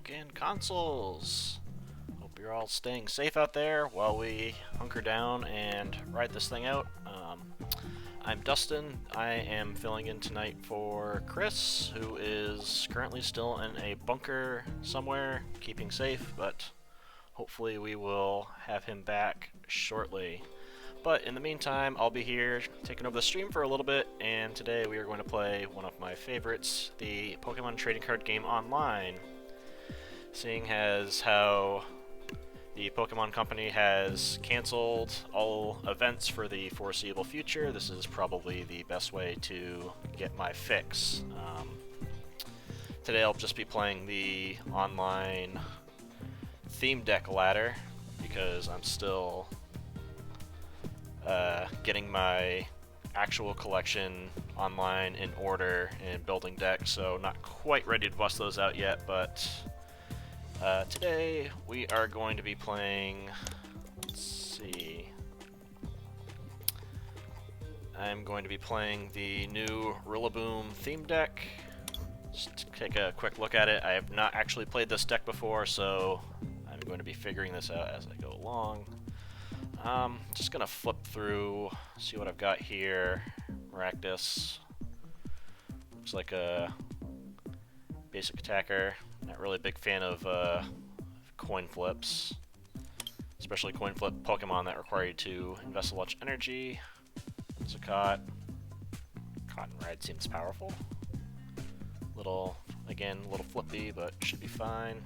folk and consoles. Hope you're all staying safe out there while we hunker down and ride this thing out. I'm Dustin. I am filling in tonight for Chris, who is currently still in a bunker somewhere, keeping safe, but hopefully we will have him back shortly. But in the meantime, I'll be here taking over the stream for a little bit, and today we are going to play one of my favorites, the Pokemon trading card game online. Seeing as how the Pokemon Company has canceled all events for the foreseeable future, this is probably the best way to get my fix. Today I'll just be playing the online theme deck ladder, because I'm still getting my actual collection online in order and building decks, so not quite ready to bust those out yet, but today we are going to be playing, let's see, I'm going to be playing the new Rillaboom theme deck. Just take a quick look at it. I have not actually played this deck before, so I'm going to be figuring this out as I go along. Just gonna flip through, see what I've got here. Maractus. Looks like a basic attacker. Not really a big fan of coin flips, especially coin flip Pokemon that require you to invest a lot of energy. Zakat. Cotton Ride seems powerful. Again, a little flippy, but should be fine.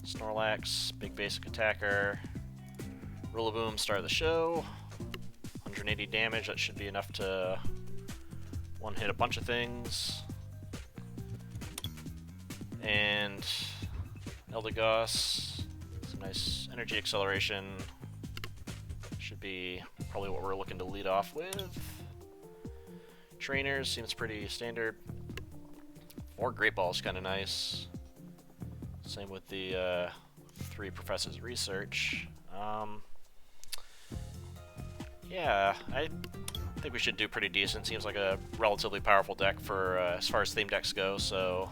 Snorlax, big basic attacker. Rillaboom, start of the show. 180 damage, that should be enough to one-hit a bunch of things. And Eldegoss, some nice energy acceleration. Should be probably what we're looking to lead off with. Trainers, seems pretty standard. 4 Great Balls, kind of nice. Same with the 3 Professors Research. Yeah, I think we should do pretty decent. Seems like a relatively powerful deck for as far as theme decks go, so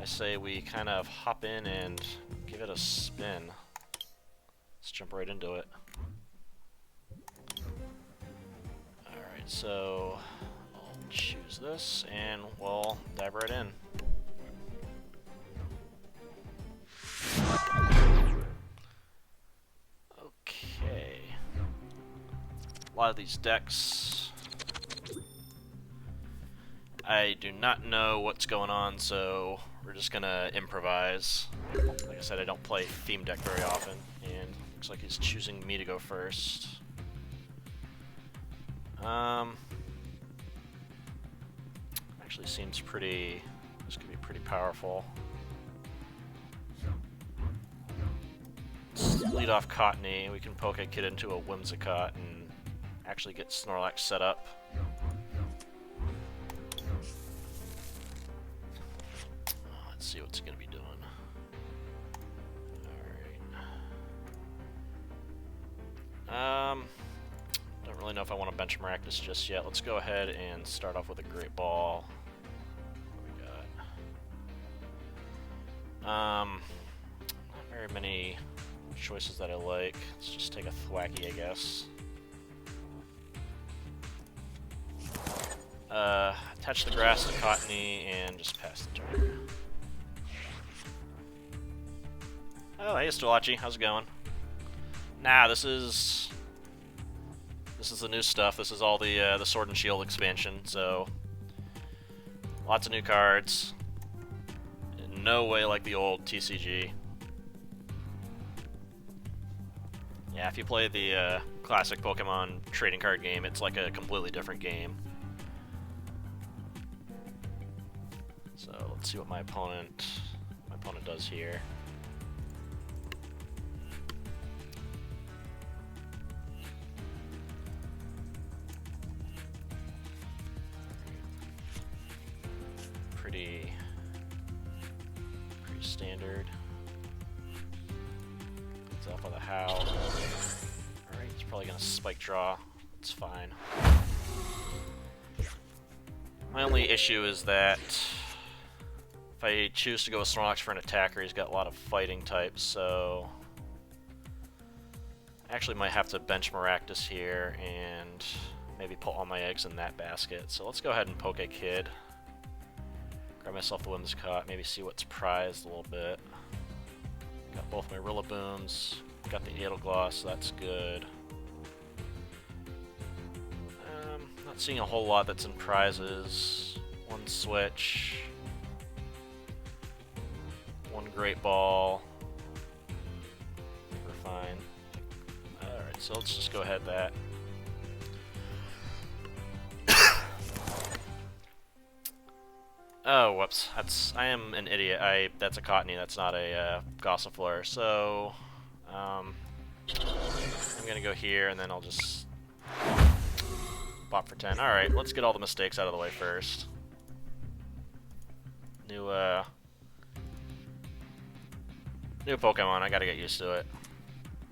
I say we kind of hop in and give it a spin. Let's jump right into it. Alright, so I'll choose this and we'll dive right in. Okay. A lot of these decks, I do not know what's going on, so we're just gonna improvise. Like I said, I don't play theme deck very often, and looks like he's choosing me to go first. Actually seems pretty, this could be pretty powerful. Lead off Cottony, we can poke a kid into a Whimsicott and actually get Snorlax set up. Let's see what's going to be doing. Alright. Don't really know if I want to bench Maractus just yet. Let's go ahead and start off with a Great Ball. What we got? Not very many choices that I like. Let's just take a Thwacky, I guess. Attach the grass to Cottony and just pass the turn. Oh, hey Stolachi, how's it going? Nah, this is the new stuff. This is all the Sword and Shield expansion, so lots of new cards. In no way like the old TCG. Yeah, if you play the classic Pokemon trading card game, it's like a completely different game. So let's see what my opponent does here. Pretty standard. It's off with a Howl. Alright, he's probably gonna Spike Draw. It's fine. My only issue is that If I choose to go with Snorlax for an attacker, he's got a lot of fighting types, so... I actually might have to bench Maractus here and maybe put all my eggs in that basket. So let's go ahead and Poke Kid. Grab myself the Whimsicott, maybe see what's prized a little bit. Got both my Rillabooms, got the Edelgloss, so that's good. Not seeing a whole lot that's in prizes. One Switch. One Great Ball. I think we're fine. Alright, so let's just go ahead that. Oh, whoops. I am an idiot. That's a Cottony, that's not a Gossifleur. So, I'm gonna go here and then I'll just pop for 10. Alright, let's get all the mistakes out of the way first. New Pokemon, I gotta get used to it.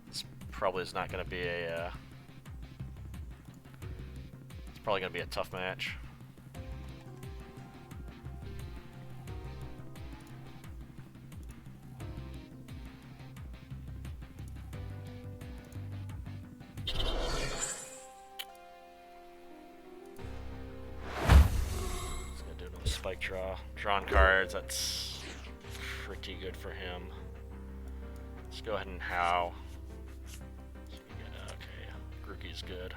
This probably is not gonna be a, it's probably gonna be a tough match. Spike draw. Drawn cards, that's pretty good for him. Let's go ahead and How. Okay, Grookey's good.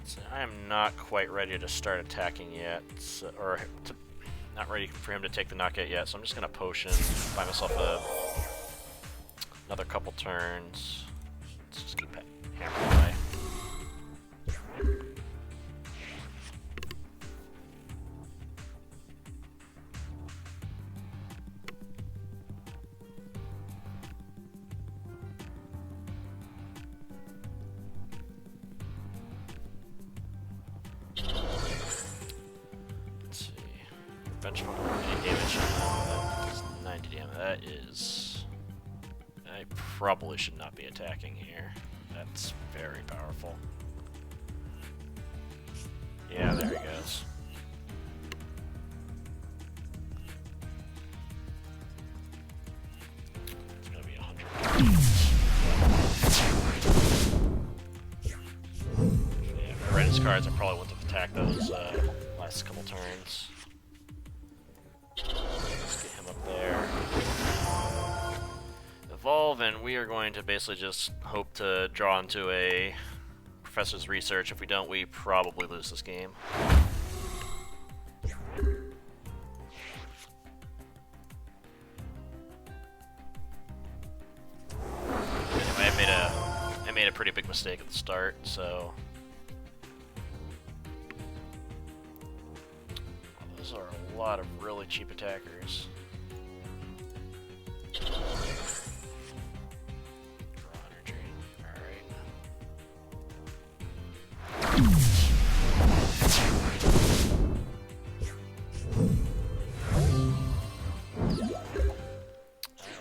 So I am not quite ready to start attacking yet, so, not ready for him to take the knockout yet, so I'm just going to Potion, buy myself another couple turns. Let's just keep hammering away. Let's see. Benchmark 8 damage. That is 90 damage. That is... I probably should not be attacking here. That's very powerful. Yeah, there he goes. It's gonna be 100. Yeah, if I read his cards, I probably wouldn't have attacked those last couple turns. Let's get him up there. Evolve, and we are going to basically just hope to draw into a Professor's Research. If we don't, we probably lose this game. Anyway, I made a pretty big mistake at the start, so those are a lot of really cheap attackers.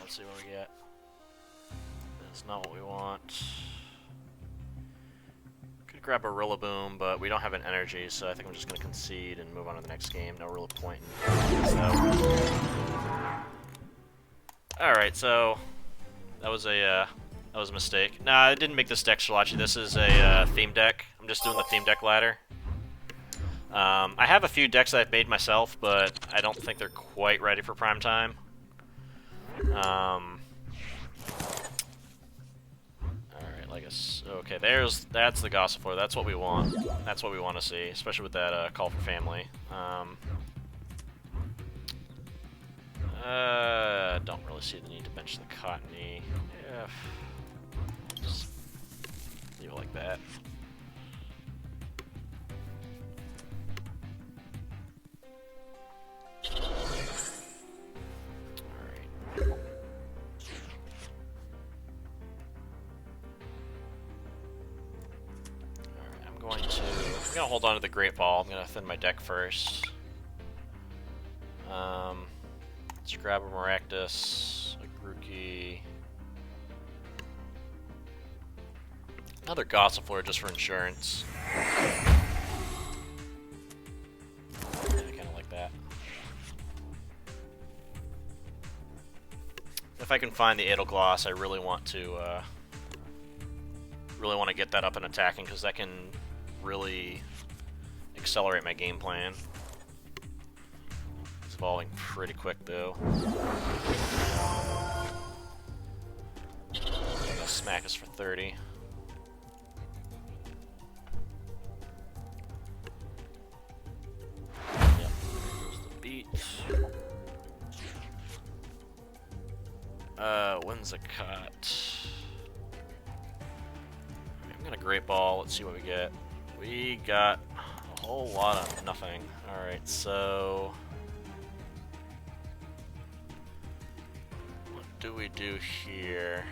Let's see what we get. That's not what we want. Could grab a Rillaboom, but we don't have an energy, so I think I'm just going to concede and move on to the next game. No real point in so. Alright, so that was a mistake. Nah, I didn't make this deck Shalachi. This is a theme deck. I'm just doing the theme deck ladder. I have a few decks that I've made myself, but I don't think they're quite ready for prime time. Alright, like okay, that's the Gossifleur. That's what we want. That's what we want to see, especially with that Call for Family. Don't really see the need to bench the Cottony. Yeah, just leave it like that. I'm gonna hold on to the Great Ball. I'm gonna thin my deck first. Let's grab a Maractus, a Grookey. Another Gossifleur just for insurance. Yeah, I kind of like that. If I can find the Edelgloss, I really want to get that up and attacking, because that can really accelerate my game plan. It's evolving pretty quick though. Gonna smack us for 30. Yep, there's the beat. When's a cut? I'm gonna Great Ball. Let's see what we get. We got a whole lot of nothing. Alright, so what do we do here?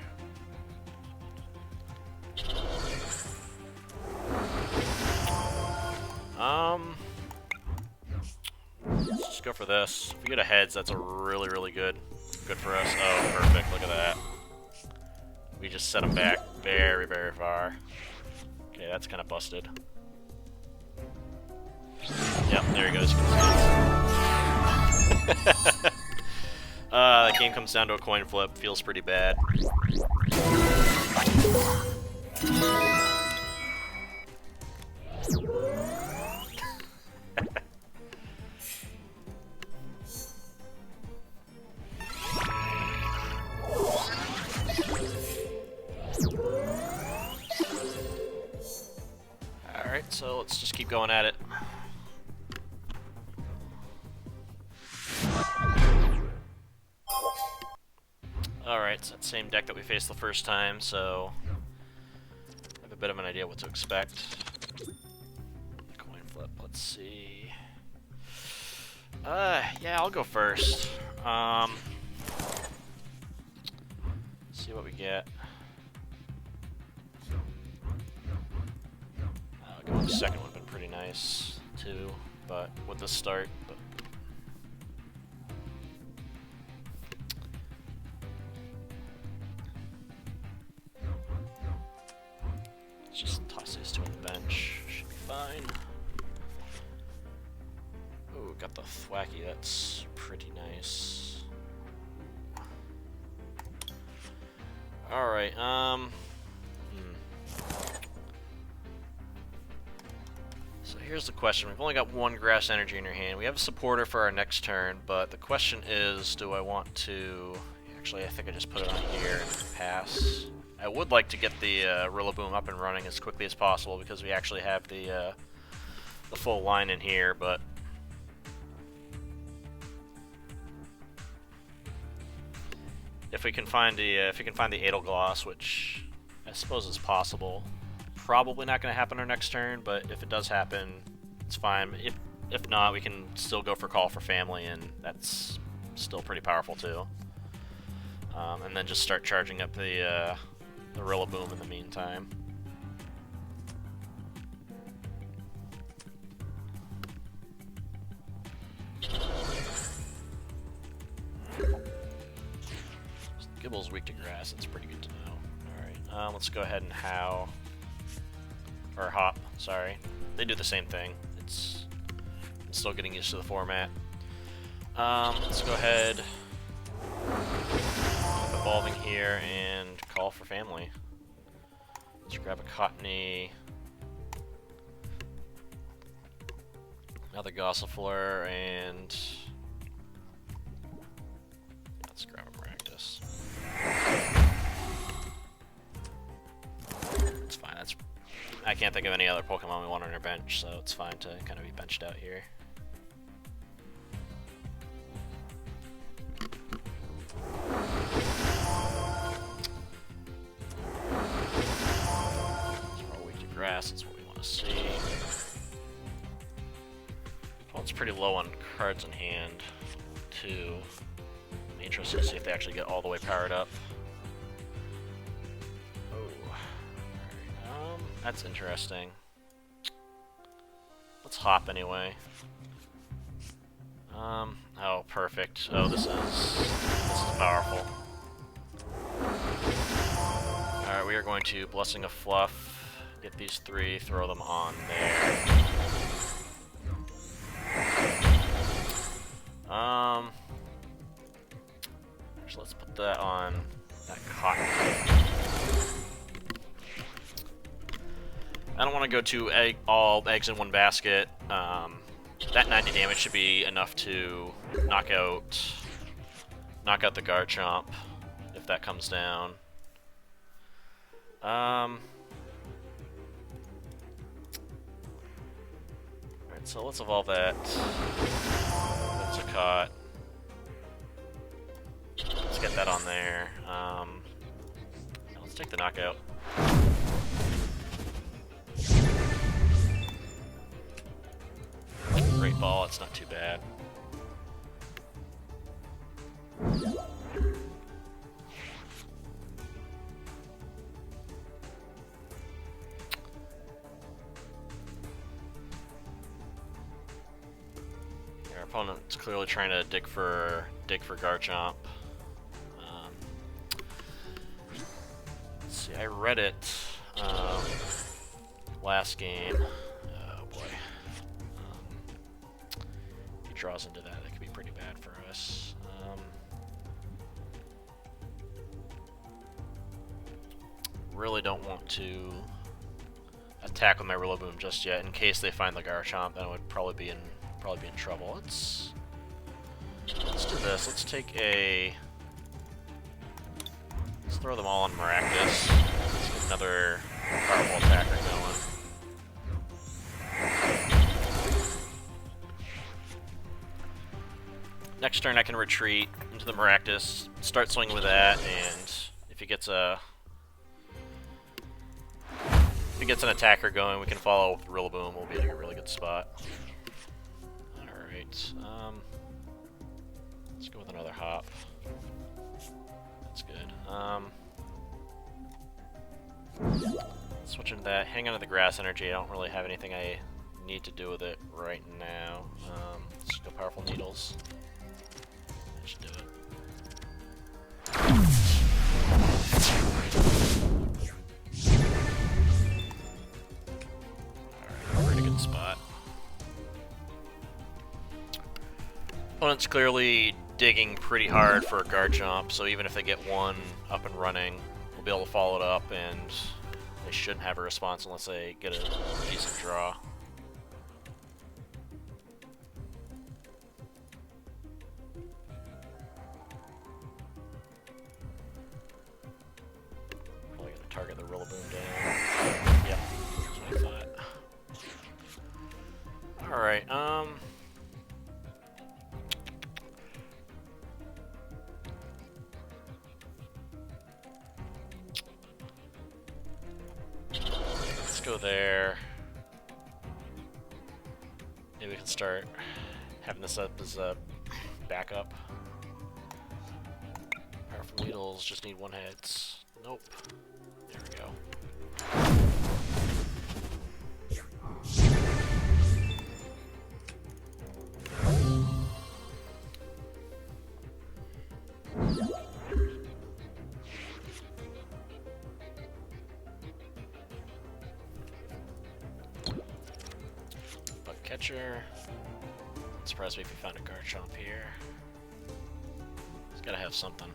Let's just go for this. If we get a heads, that's a really good for us. Oh, perfect. Look at that. We just set him back very far. Okay, that's kind of busted. Yep, there he goes. That game comes down to a coin flip. Feels pretty bad. Alright, so let's just keep going at it. Alright, it's that same deck that we faced the first time, so I have a bit of an idea what to expect. Coin flip, let's see. Yeah, I'll go first. See what we get. Going to second would have been pretty nice too, but with the start. Let's just toss these two on the bench. Should be fine. Oh, got the Thwacky. That's pretty nice. All right. So here's the question. We've only got one Grass Energy in your hand. We have a supporter for our next turn, but the question is, do I want to... Actually, I think I just put it on here and pass. I would like to get the Rillaboom up and running as quickly as possible because we actually have the full line in here, but... If we can find the Edelgloss, which I suppose is possible, probably not going to happen our next turn, but if it does happen, it's fine. If not, we can still go for Call for Family, and that's still pretty powerful too. And then just start charging up the Rillaboom in the meantime. Gibble's weak to grass, it's pretty good to know. Alright, let's go ahead and How. Or Hop, sorry. They do the same thing. I'm still getting used to the format. Let's go ahead, keep evolving here, and Call for Family. Let's grab a Cottony. Another Gossifleur, and... let's grab a Practice. It's fine, I can't think of any other Pokemon we want on our bench, so it's fine to kind of be benched out here. We're all weak to grass, that's what we want to see. Well, it's pretty low on cards in hand, too. I'm interested to see if they actually get all the way powered up. That's interesting. Let's Hop anyway. Oh, perfect. Oh, this is powerful. Alright, we are going to Blessing of Fluff. Get these 3, throw them on there. So let's put that on that cotton. I don't want to go to all eggs in one basket. That 90 damage should be enough to knock out the Garchomp if that comes down. Alright, so let's evolve that. That's a caught. Let's get that on there. Let's take the knockout. Great ball, it's not too bad. Our opponent's clearly trying to dig for Garchomp. Let's see, I read it last game. Oh boy. If he draws into that, that could be pretty bad for us. Really don't want to attack with my Rillaboom just yet. In case they find the Garchomp, then I would probably be in trouble. Let's do this. Let's take a. Let's throw them all on Maractus. Let's get another powerful attacker going. Next turn I can retreat into the Maractus, start swinging with that, and if he gets an attacker going, we can follow with Rillaboom. We'll be in a really good spot. Alright, let's go with another hop. That's good. Switch into that, hang on to the grass energy. I don't really have anything I need to do with it right now. Let's go powerful needles. That should do it. Alright, we're in a good spot. Opponent's clearly digging pretty hard for a Garchomp, so even if they get one up and running, we'll be able to follow it up, and they shouldn't have a response unless they get a decent draw. Probably gonna target the Rillaboom down. Yep, that's what I thought. Alright, go there. Maybe we can start having this up as a backup. Powerful needles, just need one hits. Nope. There we go. Catcher. Surprised me if we found a Garchomp here. He's gotta have something.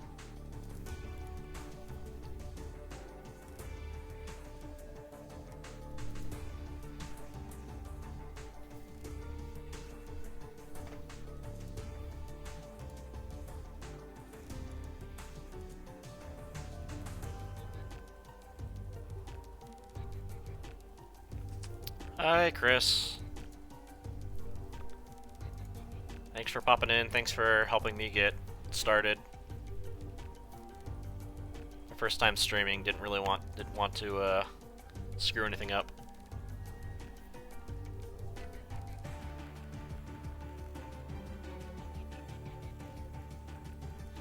Hi, Chris. Thanks for popping in. Thanks for helping me get started. My first time streaming, didn't want to screw anything up.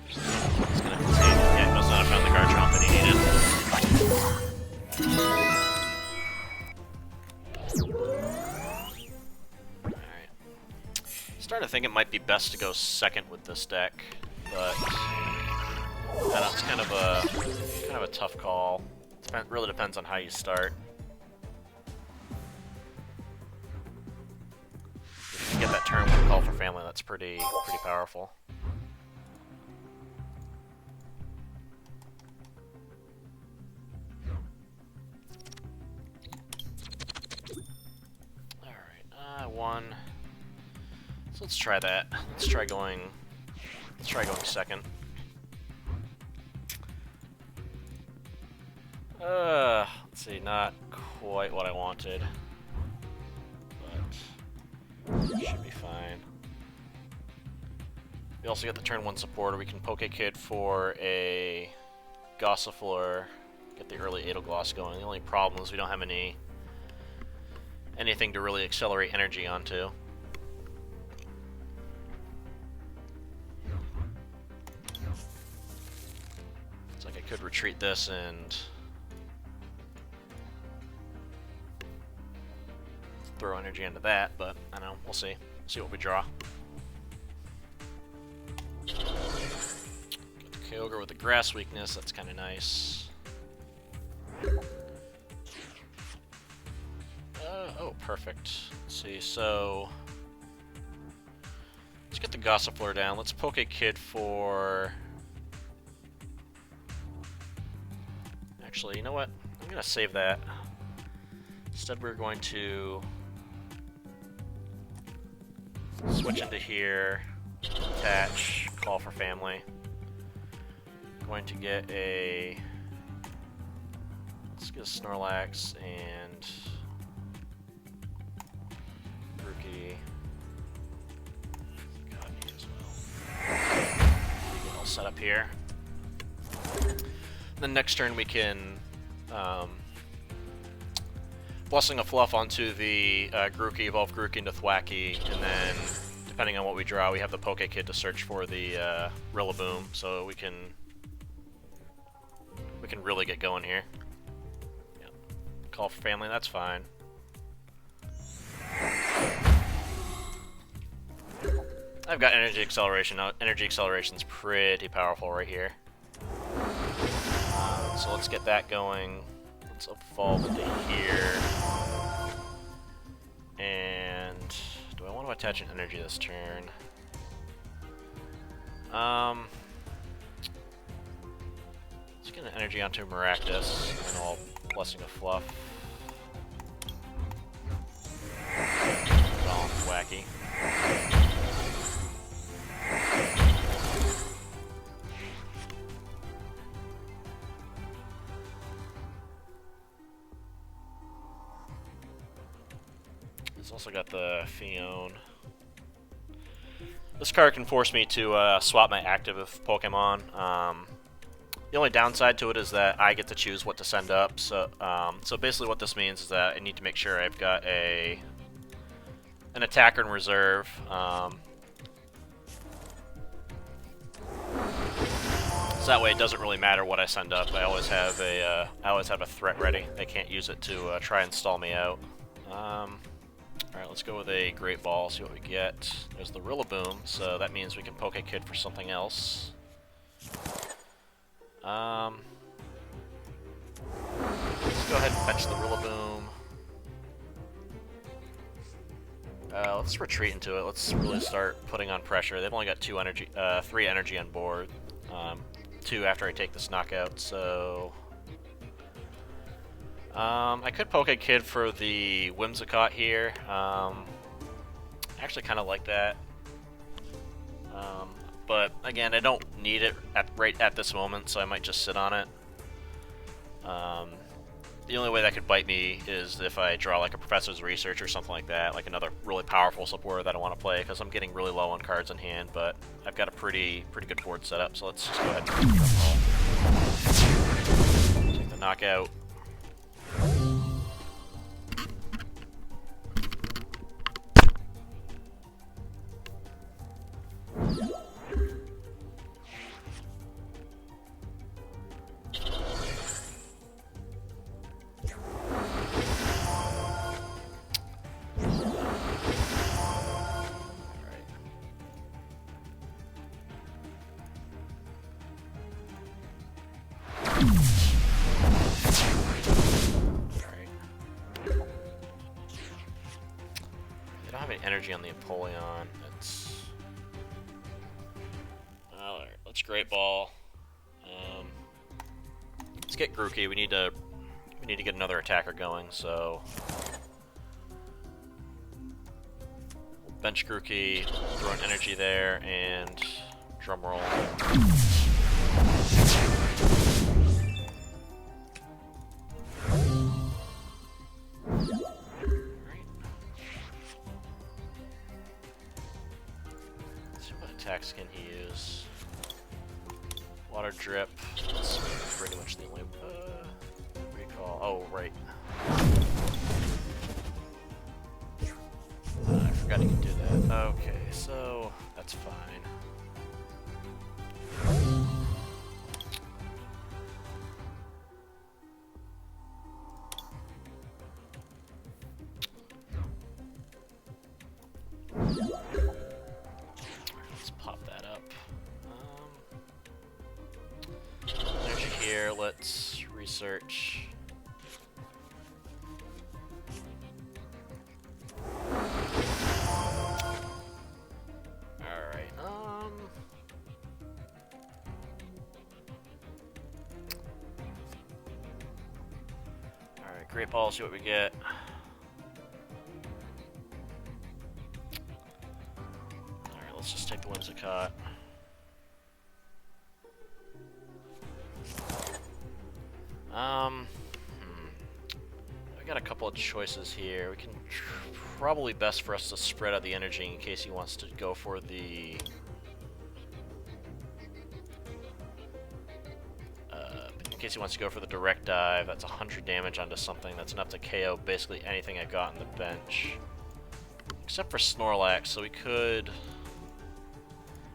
It's gonna continue. Yeah, he must not have found the Garchomp that he needed. I think it might be best to go second with this deck, but I don't know, it's kind of a tough call. Really depends on how you start. family, that's pretty powerful. Alright, one. So let's try that. Let's try going second. Let's see, not quite what I wanted, but should be fine. We also get the turn 1 supporter. We can poke a kid for a Gossifleur, get the early Edelgloss going. The only problem is we don't have anything to really accelerate energy onto. It's like I could retreat this and throw energy into that, but I don't know, we'll see. See what we draw. Get the Kyogre with the grass weakness, that's kind of nice. Oh, perfect. Let's see, so let's get the Gossifleur down. Let's poke a kid for... Actually, you know what? I'm going to save that. Instead, we're going to switch into here, attach, call for family. Going to get a... Let's get a Snorlax and... Rookie. Got me as well. Get all set up here. Then next turn we can Blessing of Fluff onto the Grookey, evolve Grookey into Thwackey, and then depending on what we draw, we have the Poke Kid to search for the Rillaboom, so we can really get going here. Yeah. Call for family, that's fine. I've got energy acceleration. Now, energy acceleration's pretty powerful right here. So let's get that going. Let's evolve into here. And do I want to attach an energy this turn? Let's get an energy onto Maractus, and then I'll Blessing of Fluff. All wacky. It's also got the Fion. This card can force me to swap my active Pokemon. The only downside to it is that I get to choose what to send up. So basically what this means is that I need to make sure I've got an attacker in reserve. So that way it doesn't really matter what I send up. I always have a threat ready. They can't use it to try and stall me out. Alright, let's go with a Great Ball, see what we get. There's the Rillaboom, so that means we can poke a kid for something else. Let's go ahead and fetch the Rillaboom. Let's retreat into it. Let's really start putting on pressure. They've only got 3 energy on board. 2 after I take this knockout, so... I could poke a kid for the Whimsicott here. I actually kind of like that. But again, I don't need it right at this moment, so I might just sit on it. The only way that could bite me is if I draw like a Professor's Research or something like that, like another really powerful supporter that I want to play, because I'm getting really low on cards in hand, but I've got a pretty good board set up, so let's just go ahead and take the knockout. Energy on the Empoleon. That's It's Great Ball. Let's get Grookey. We need to get another attacker going, so we'll bench Grookey, throw an energy there, and drum roll. Attacks can he use? Water Drip. That's pretty much the only recall. Oh, right. I forgot he could do that. Okay, so that's fine. Let's research. Alright, Alright, Great Ball, see what we get. Alright, let's just take the Whimsicott. I got a couple of choices here. We can probably best for us to spread out the energy in case he wants to go for the direct dive. That's 100 damage onto something. That's enough to KO basically anything I got on the bench, except for Snorlax. So we could.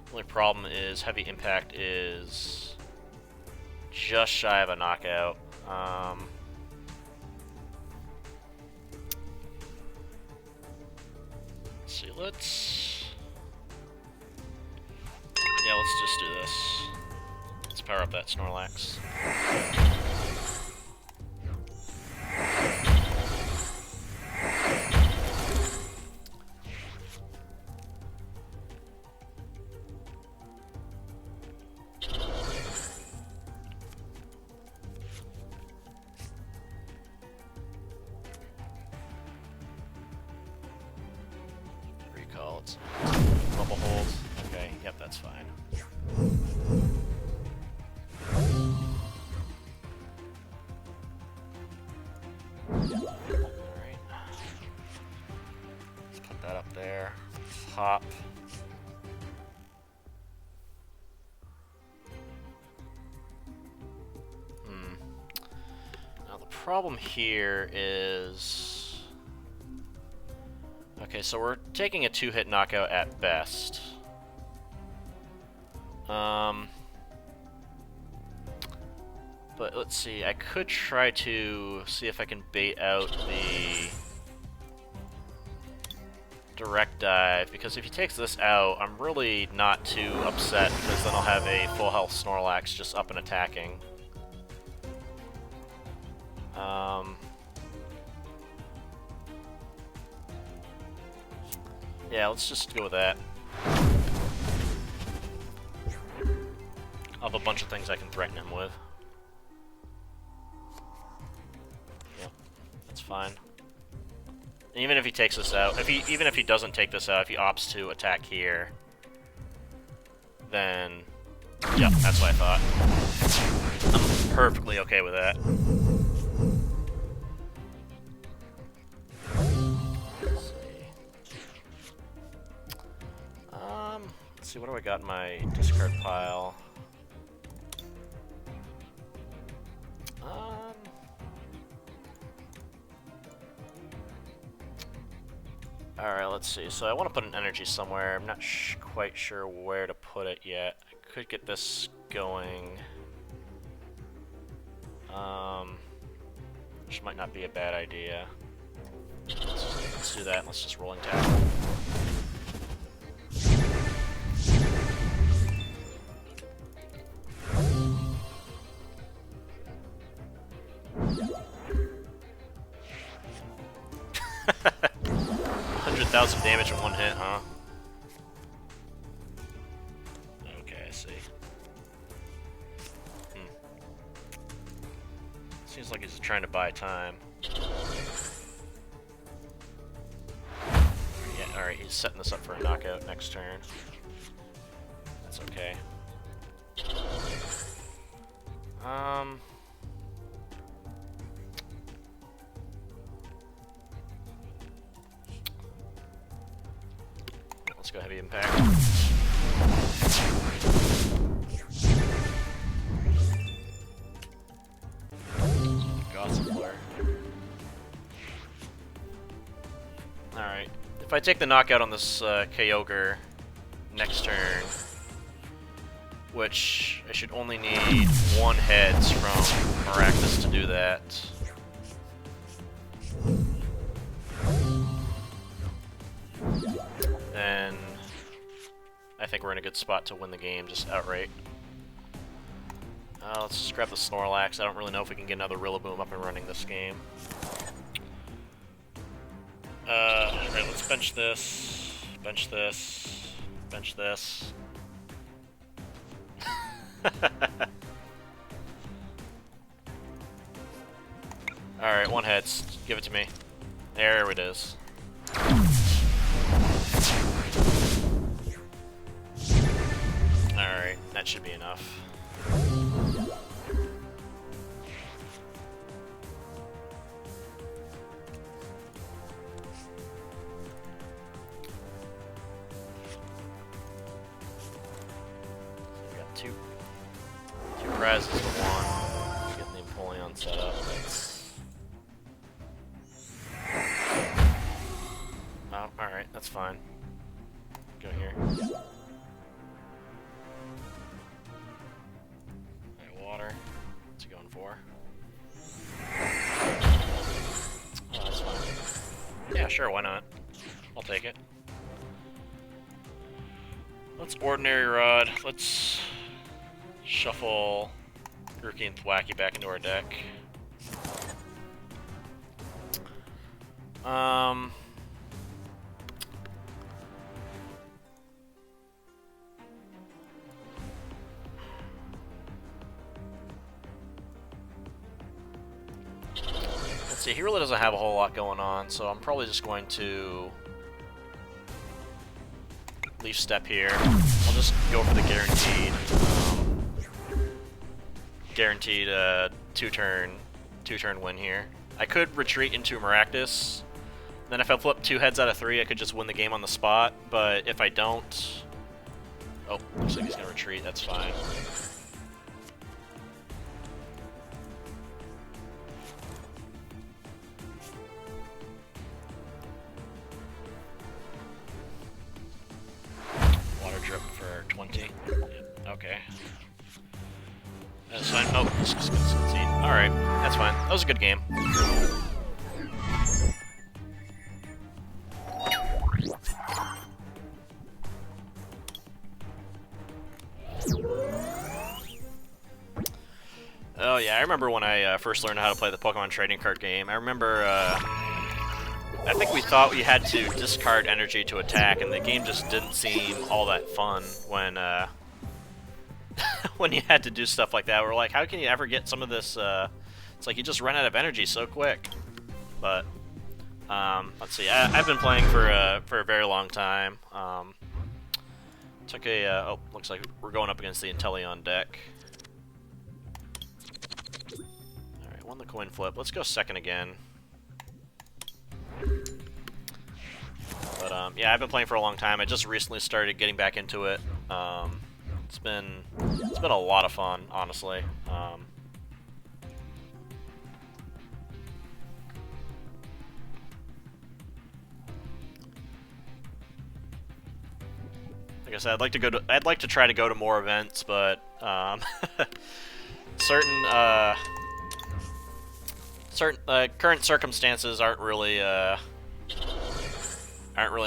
The only problem is Heavy Impact is just shy of a knockout. Let's see, let's just do this. Let's power up that Snorlax. Let's bubble hold. Okay, yep, that's fine. Alright. Let's put that up there. Hop. Now the problem here is... Okay, so we're taking a 2-hit knockout at best. But let's see, I could try to see if I can bait out the direct dive, because if he takes this out, I'm really not too upset, because then I'll have a full health Snorlax just up and attacking. Yeah, let's just go with that. I'll have a bunch of things I can threaten him with. Yep, that's fine. And even if he takes this out, even if he doesn't take this out, if he opts to attack here, then yep, that's what I thought. I'm perfectly okay with that. Let's see, what do I got in my discard pile? Alright, let's see. So I want to put an energy somewhere. I'm not quite sure where to put it yet. I could get this going. Which might not be a bad idea. Let's do that. Let's just rolling tackle. Damage in one hit, huh? Okay, I see. trying to buy time. Yeah, alright, he's setting this up for a knockout next turn. That's okay. Let's go heavy impact. Gossip Lure. Alright. If I take the knockout on this Kyogre next turn, which I should only need 1 heads from Maractus to do that. Then I think we're in a good spot to win the game just outright. Let's just grab the Snorlax. I don't really know if we can get another Rillaboom up and running this game. Alright, let's bench this, bench this, bench this. Alright, 1 heads. Give it to me. There it is. Alright, that should be enough. We got two prizes to 1. Getting the Empoleon set up. Oh, alright, that's fine. Go here. Water. What's he going for? Oh, that's fine. Yeah, sure, why not? I'll take it. Let's Ordinary Rod. Let's shuffle Grookey and Thwackey back into our deck. Let's see, he really doesn't have a whole lot going on, so I'm probably just going to Leaf Step here. I'll just go for the guaranteed two-turn win here. I could retreat into Maractus. Then if I flip 2 heads out of 3, I could just win the game on the spot. But if I don't... Oh, looks like he's going to retreat. That's fine. Water drip for 20. Yep, okay. That's fine. Oh, let's concede. Alright, that's fine. That was a good game. Oh yeah, I remember when I first learned how to play the Pokemon trading card game. I remember, I think we thought we had to discard energy to attack, and the game just didn't seem all that fun when when you had to do stuff like that. We're like, how can you ever get some of this? It's like you just run out of energy so quick. But let's see, I've been playing for a very long time. Took a oh, looks like we're going up against the Inteleon deck. Alright, won the coin flip. Let's go second again. But yeah, I've been playing for a long time. I just recently started getting back into it. It's been a lot of fun, honestly. Like I said, I'd like to try to go to more events, but certain current circumstances aren't really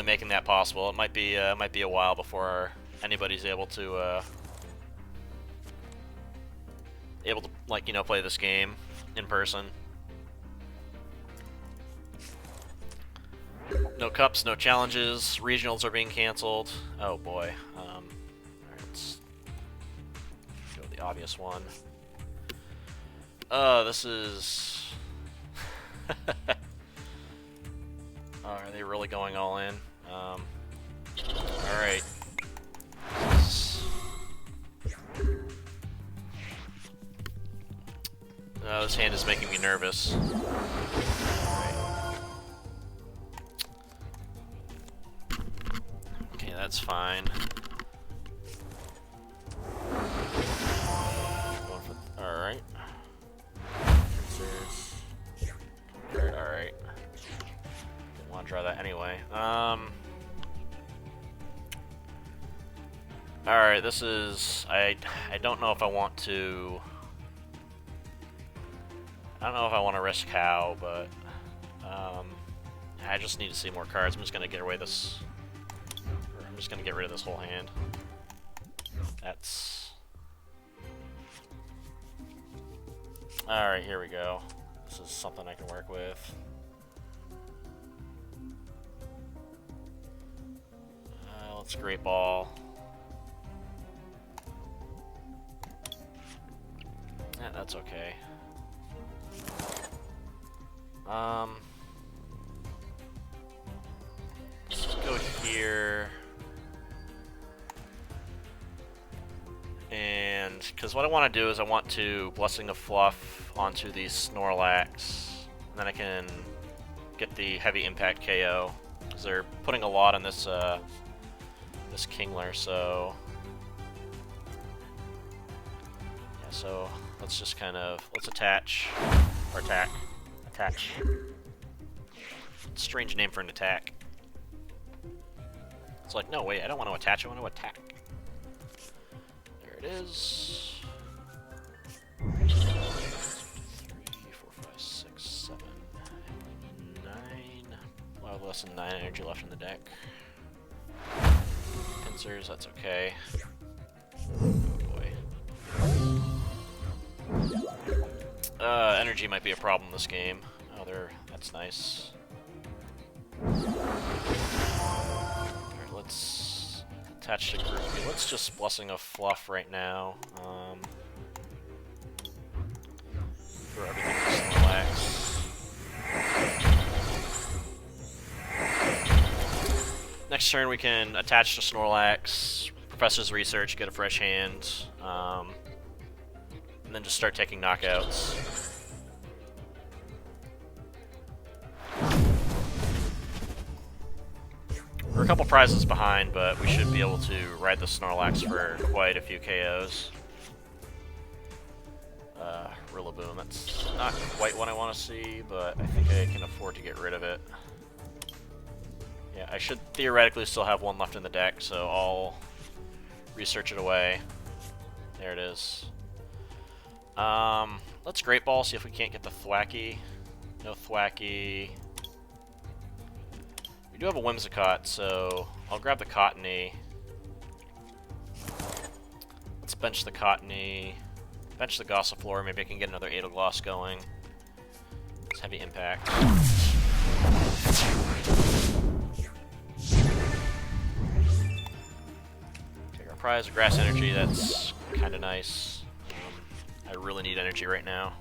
making that possible. It might be a while before anybody's able to like, you know, play this game in person. No cups, no challenges. Regionals are being canceled. Oh boy. Alright, let's go with the obvious one. This is Are they really going all in? Alright. This hand is making me nervous. Okay, that's fine. Alright. Alright. Didn't want to draw that anyway. Alright, this is... I don't know if I want to... I don't know if I want to risk Cow, but... I just need to see more cards. I'm just going to get away this... I'm just going to get rid of this whole hand. That's... Alright, here we go. This is something I can work with. Let's Great Ball. Yeah, that's okay. Let's go here. And, because what I want to do is I want to Blessing of Fluff onto the Snorlax. And then I can get the heavy impact KO. Because they're putting a lot on this, this Kingler, so... Yeah, so let's just kind of, let's attach, or attack. Attach. Strange name for an attack. It's like, no, wait, I don't want to attach, I want to attack. There it is. 3, 4, 5, 6, 7, 9. Well, less than 9 energy left in the deck. Pincers, that's okay. Oh boy. Energy might be a problem this game. Oh, that's nice. Alright, let's attach to Groupie. Let's just Blessing of Fluff right now. For everything to relax. Next turn we can attach to Snorlax, Professor's Research, get a fresh hand, and then just start taking knockouts. We're a couple prizes behind, but we should be able to ride the Snorlax for quite a few KOs. Rillaboom, that's not quite what I want to see, but I think I can afford to get rid of it. Yeah, I should theoretically still have one left in the deck, so I'll research it away. There it is. Let's Great Ball, see if we can't get the Thwacky. No Thwacky. We do have a Whimsicott, so I'll grab the Cottony. Let's bench the Cottony. Bench the Gossifleur, maybe I can get another Adelgloss going. It's heavy impact. Take our prize, Grass Energy, that's kind of nice. I really need energy right now.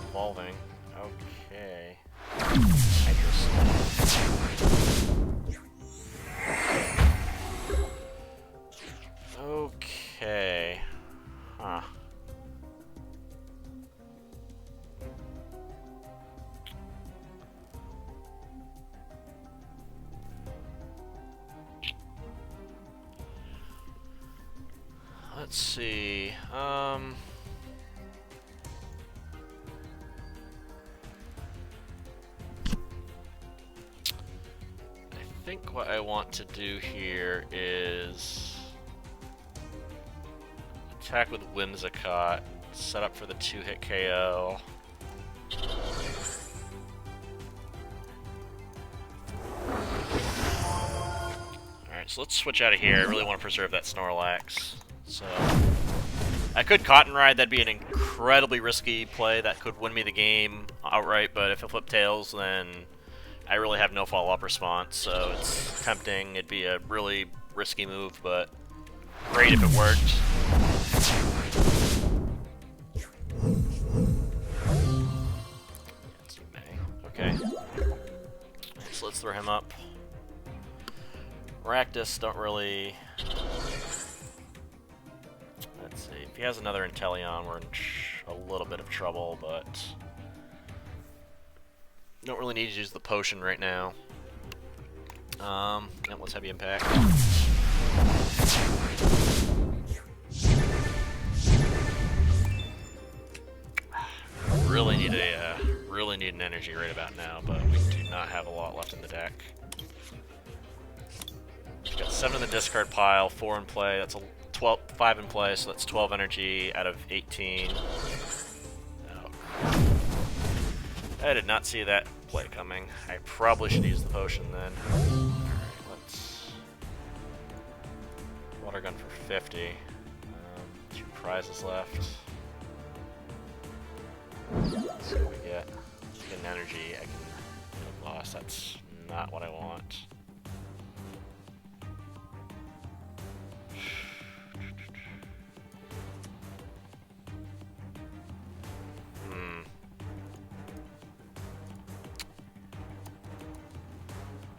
Evolving. Okay. Okay. Huh. Let's see. I think what I want to do here is attack with Whimsicott, set up for the 2-hit KO. Alright, so let's switch out of here. I really want to preserve that Snorlax. So I could Cotton Ride, that'd be an incredibly risky play that could win me the game outright, but if it flip tails, then I really have no follow-up response, so it's tempting. It'd be a really risky move, but great if it worked. Okay. So let's throw him up. Rakdos don't really... Let's see. If he has another Inteleon, we're in a little bit of trouble, but... Don't really need to use the potion right now. And let's heavy impact. Really need an energy right about now, but we do not have a lot left in the deck. We've got 7 in the discard pile, 4 in play. That's 5 in play, so that's 12 energy out of 18. Oh. I did not see that play coming. I probably should use the potion then. Alright, let's... Water gun for 50. 2 prizes left. Let's see what we get. Get an energy, I can loss. That's not what I want.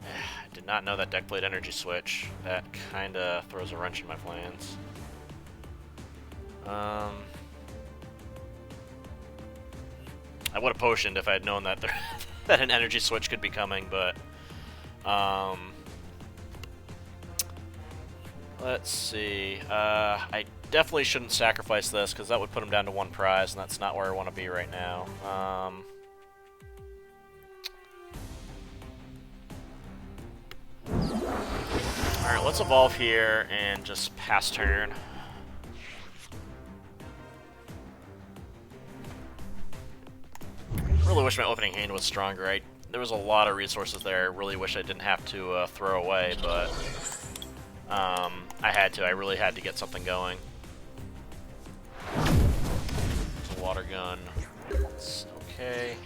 I did not know that deck played energy switch. That kinda throws a wrench in my plans. I would have potioned if I had known that that an energy switch could be coming, but let's see. I definitely shouldn't sacrifice this because that would put him down to 1 prize, and that's not where I want to be right now. All right, let's evolve here and just pass turn. Really wish my opening hand was stronger. There was a lot of resources there. I really wish I didn't have to throw away, but I had to. I really had to get something going. It's a water gun. It's okay.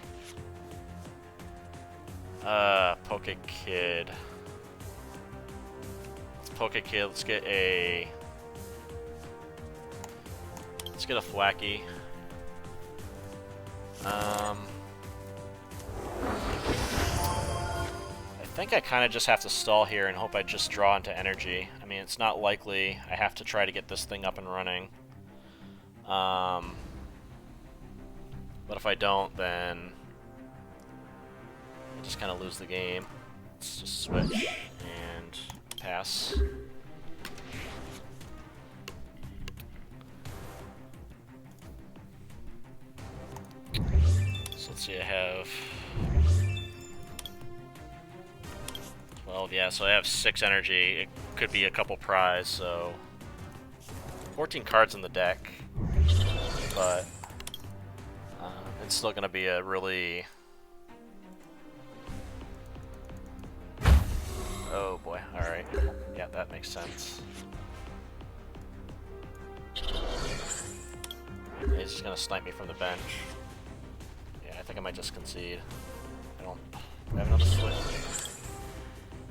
Poke Kid. Let's Poke Kid. Let's get a Thwacky. I think I kind of just have to stall here and hope I just draw into energy. I mean, it's not likely. I have to try to get this thing up and running. But if I don't, then I just kind of lose the game. Let's just switch and pass. So let's see, I have 12, yeah, so I have 6 energy. It could be a couple prize, so 14 cards in the deck, but it's still gonna be a really... Oh boy, alright. Yeah, that makes sense. He's just gonna snipe me from the bench. Yeah, I think I might just concede. I have another switch.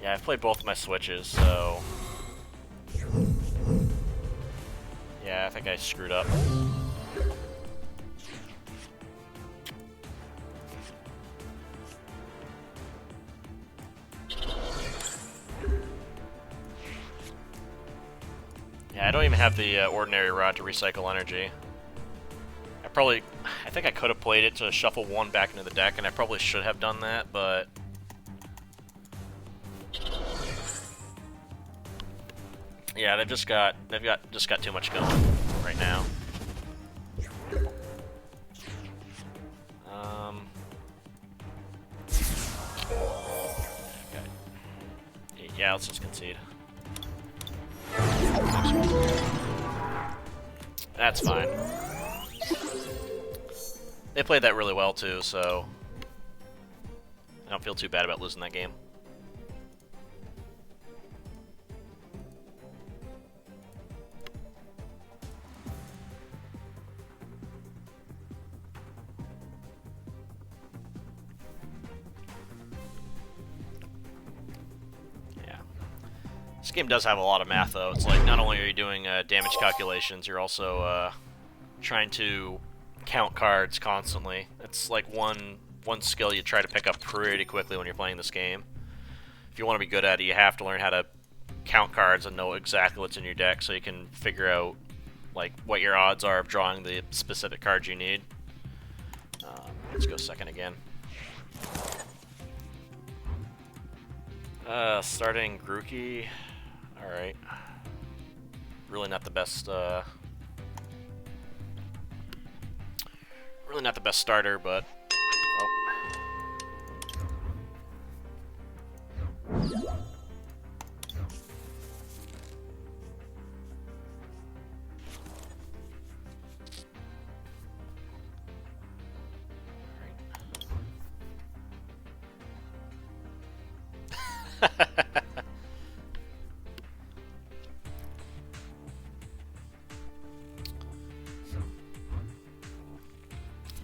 Yeah, I've played both of my switches, so... Yeah, I think I screwed up. Yeah, I don't even have the ordinary rod to recycle energy. I think I could have played it to shuffle 1 back into the deck, and I probably should have done that, but... Yeah, they've just got too much going right now. Okay. Yeah, let's just concede. That's fine. They played that really well too, so I don't feel too bad about losing that game. game does have a lot of math, though. It's like, not only are you doing damage calculations, you're also trying to count cards constantly. It's like one skill you try to pick up pretty quickly when you're playing this game. If you want to be good at it, you have to learn how to count cards and know exactly what's in your deck so you can figure out like what your odds are of drawing the specific cards you need. Let's go second again. Starting Grookey. Alright. Really not the best, really not the best starter, but... Oh.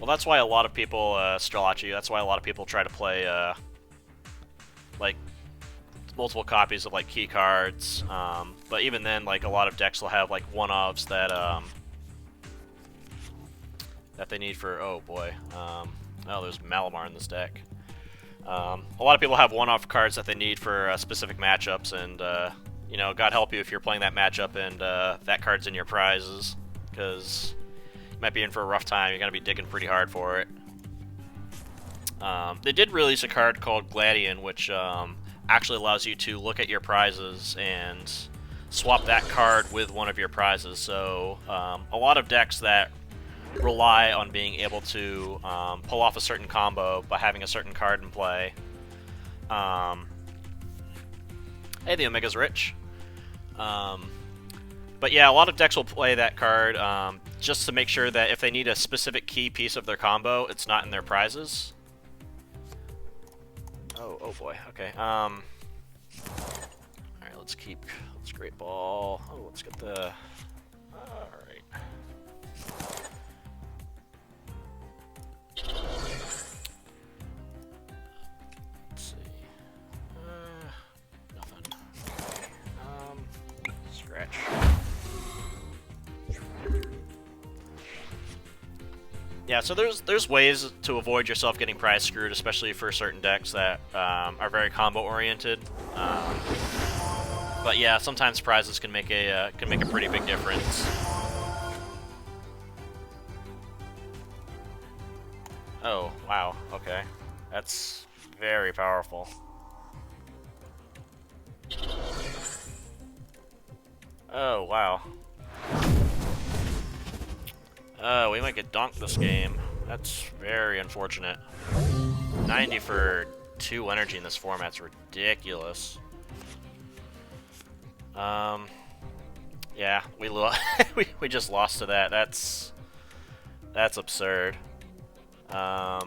Well, that's why a lot of people, Strelachi, that's why a lot of people try to play, like, multiple copies of, like, key cards, but even then, like, a lot of decks will have, like, one-offs that, that they need for, oh boy, oh, there's Malamar in this deck. A lot of people have one-off cards that they need for specific matchups, and, you know, God help you if you're playing that matchup and that card's in your prizes, because you might be in for a rough time. You're going to be digging pretty hard for it. They did release a card called Gladian, which actually allows you to look at your prizes and swap that card with one of your prizes. So a lot of decks that rely on being able to pull off a certain combo by having a certain card in play. Hey, the Omega's rich. But yeah, a lot of decks will play that card just to make sure that if they need a specific key piece of their combo, it's not in their prizes. Oh boy, okay. Alright, let's Great Ball. Oh, let's get the... Alright. Let's see. Nothing. Okay. Scratch. Yeah, so there's ways to avoid yourself getting prize screwed, especially for certain decks that are very combo oriented. But yeah, sometimes prizes can make a pretty big difference. Oh wow, okay, that's very powerful. Oh wow. Oh, we might get donked this game. That's very unfortunate. 90 for 2 energy in this format's ridiculous. Yeah, we just lost to that. That's absurd. Yeah,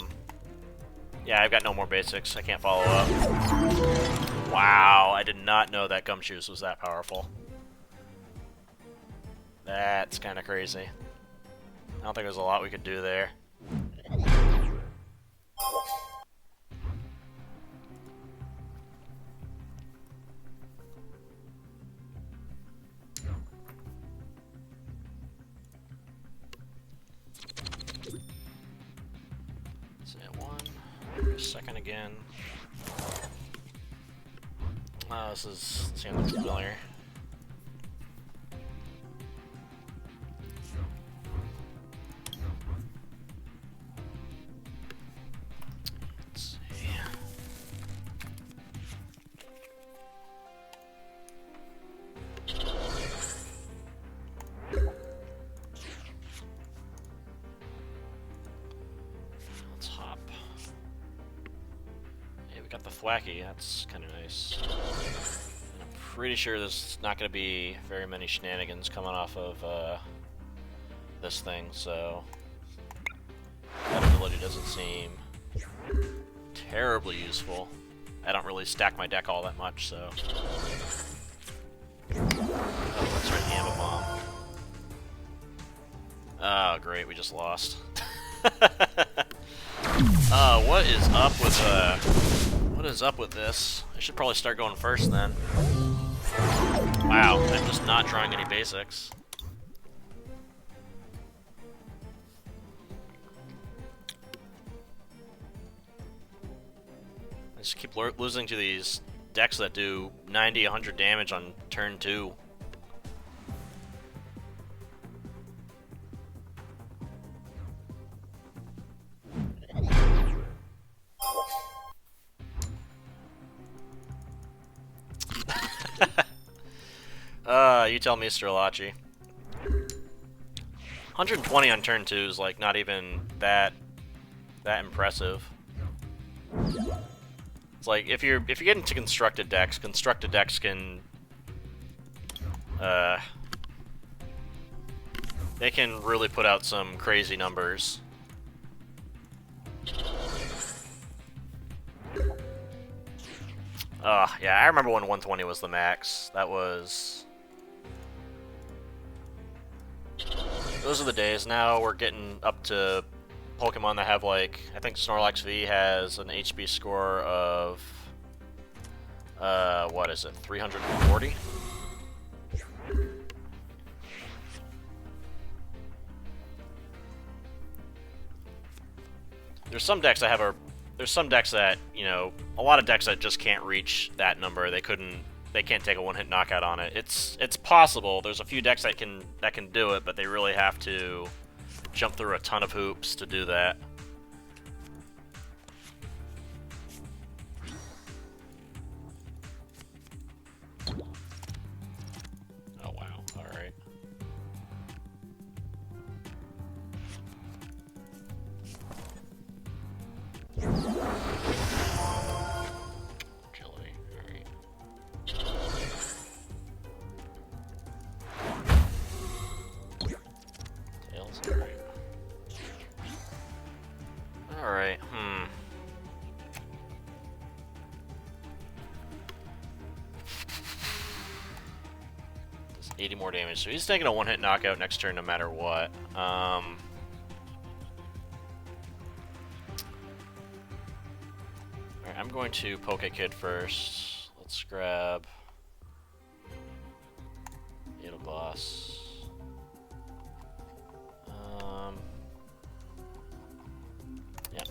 I've got no more basics. I can't follow up. Wow, I did not know that Gumshoes was that powerful. That's kind of crazy. I don't think there's a lot we could do there. Second again. Oh, this seems familiar. Let's see. Let's hop. We got the Thwacky, that's kind of nice. And I'm pretty sure there's not going to be very many shenanigans coming off of this thing, so that ability doesn't seem terribly useful. I don't really stack my deck all that much, so... Oh, that's right, the Amber Bomb. Oh, great, we just lost. What is up with what is up with this? I should probably start going first then. Wow, I'm just not drawing any basics. I just keep losing to these decks that do 90, 100 damage on turn 2. You tell me, Mr. Lachi. 120 on turn 2 is like not even that impressive. It's like if you get into constructed decks can they can really put out some crazy numbers. Yeah, I remember when 120 was the max. That was... Those are the days. Now we're getting up to Pokemon that have, like, I think Snorlax V has an HP score of, what is it, 340? There's some decks that have there's some decks that, you know, a lot of decks that just can't reach that number. They can't take a one-hit knockout on it. It's possible. There's a few decks that can do it, but they really have to jump through a ton of hoops to do that. Oh wow, alright. Agility, alright. Tails, alright. Alright, Does 80 more damage, so he's taking a one-hit knockout next turn no matter what. Alright, I'm going to Poke Kid first. Let's grab Beetle Gloss. Yeah.